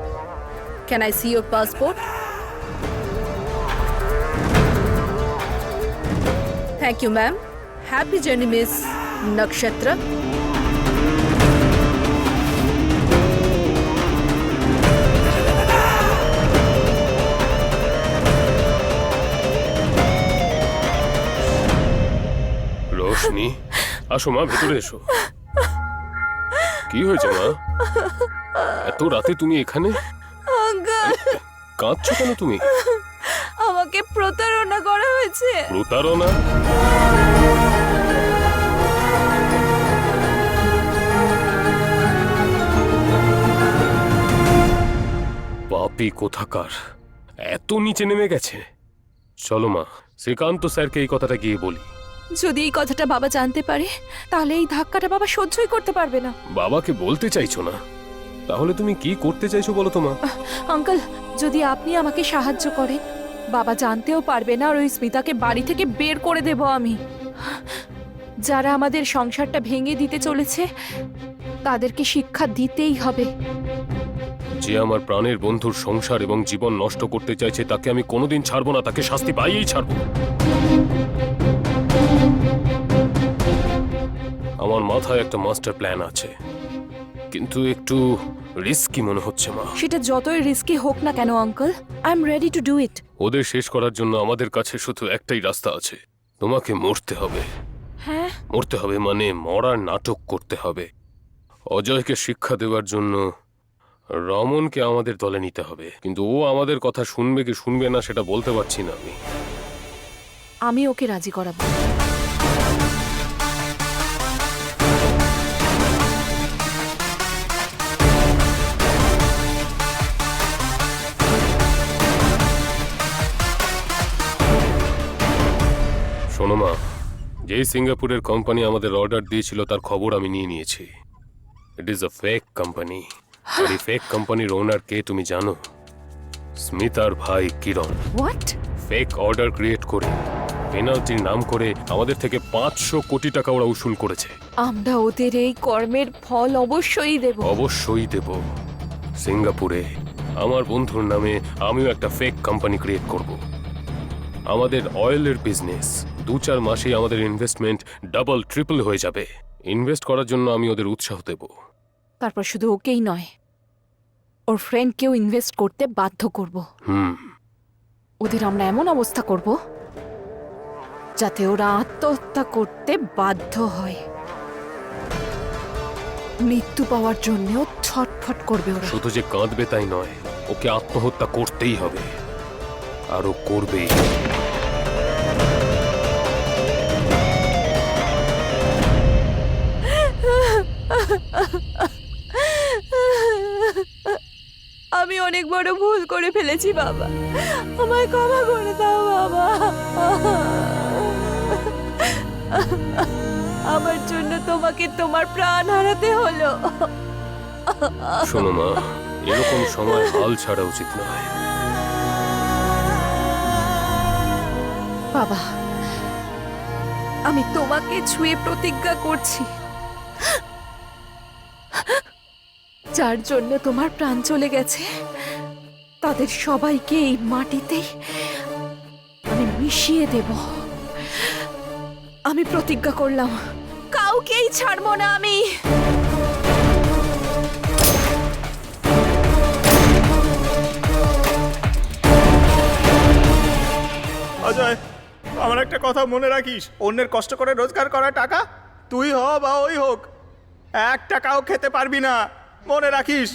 can I see your passport? Thank you, ma'am. Happy journey, Miss Nakshatra. Roshni, আসো মা, ভেতরে এসো। কি হয়েছে মা? এত রাতে তুমি এখানে? কাঁদছো কেন তুমি? আমাকে প্রতারণা করা হয়েছে। প্রতারণা? পাপী কোথাকার, এত নিচে নেমে গেছে। চলো মা, শ্রীকান্ত স্যারকে এই কথাটা গিয়ে বলি। যদি এই কথাটা বাবা জানতে পারে তাহলে এই ধাক্কাটা বাবা সহ্যই করতে পারবে না। বাবাকে বলতে চাইছো না? তাহলে তুমি কি করতে চাইছো বলো তো মা? আঙ্কেল, যদি আপনি আমাকে সাহায্য করেন, বাবা জানতেও পারবে না আর ওই স্মিতাকে বাড়ি থেকে বের করে দেব আমি। যারা আমাদের সংসারটা ভেঙে দিতে চলেছে তাদেরকে শিক্ষা দিতেই হবে। যে আমার প্রাণের বন্ধুর সংসার এবং জীবন নষ্ট করতে চাইছে তাকে আমি কোনোদিন ছাড়বো না, তাকে শাস্তি পাইয়েই ছাড়বো। আমার মাথায় একটা মাস্টার প্ল্যান আছে, কিন্তু একটু রিস্কি মনে হচ্ছে মা। সেটা যতই রিস্কি হোক না কেন uncle, I am ready to do it. ওদের শেষ করার জন্য আমাদের কাছে শুধু একটাই রাস্তা আছে, তোমাকে মরতে হবে। হ্যাঁ, মরতে হবে মানে মরার নাটক করতে হবে। অজয়কে শিক্ষা দেওয়ার জন্য রমনকে আমাদের দলে নিতে হবে, কিন্তু ও আমাদের কথা শুনবে কি শুনবে না সেটা বলতে পারছি না আমি। আমি ওকে রাজি করাবো। শোনো মা, যেই সিঙ্গাপুরের কোম্পানি আমাদের অর্ডার দিয়েছিল তার খবর আমি নিয়ে নিয়েছি। It is a fake company. আর এই ফেক কোম্পানির ওনার কে তুমি জানো? স্মিতার ভাই Kiran. What? Fake order create করে পেনাল্টির নাম করে আমাদের থেকে 500 কোটি টাকা ওরা উসুল করেছে। আমরা ওদের এই কর্মের ফল অবশ্যই দেব। অবশ্যই দেব। সিঙ্গাপুরে আমার বন্ধুর নামে আমিও একটা ফেক কোম্পানি ক্রিয়েট করব। আমাদের অয়েলের বিজনেস 2-4 মাসেই আমাদের ইনভেস্টমেন্ট ডাবল ট্রিপল হয়ে যাবে। ইনভেস্ট করার জন্য আমি ওদের উৎসাহ দেব। তারপর শুধু ওকেই নয়, ওর ফ্রেন্ডকেও ইনভেস্ট করতে বাধ্য করব। ওদের আমরা এমন অবস্থা করব যাতে ওরা আত্মহত্যা করতে বাধ্য হয়। মৃত্যু পাওয়ার জন্যও ছটফট করবে ওরা। শুধু যে কাঁদবে তাই নয়, ওকে আত্মহত্যা করতেই হবে। আর ও করবেই। আমি অনেক বড় ভুল করে ফেলেছি বাবা, আমায় ক্ষমা করে দাও বাবা। আমার জন্য তোমাকে তোমার প্রাণ হারাতে হলো। শোনো মা, এরকম সময় হাল ছাড়া উচিত নয়। বাবা, আমি তোমাকে ছুঁয়ে প্রতিজ্ঞা করছি, যার জন্য তোমার প্রাণ চলে গেছে তাদের সবাইকে এই মাটিতেই আমি মিশিয়ে দেব। আমি প্রতিজ্ঞা করলাম, কাউকেই ছাড়বো না আমি। অজয়, আমার একটা কথা মনে রাখিস, অন্যের কষ্ট করে রোজগার করা টাকা তুই হ বা ওই হোক, 1 টাকাও খেতে পারবি না, মনে রাখিস।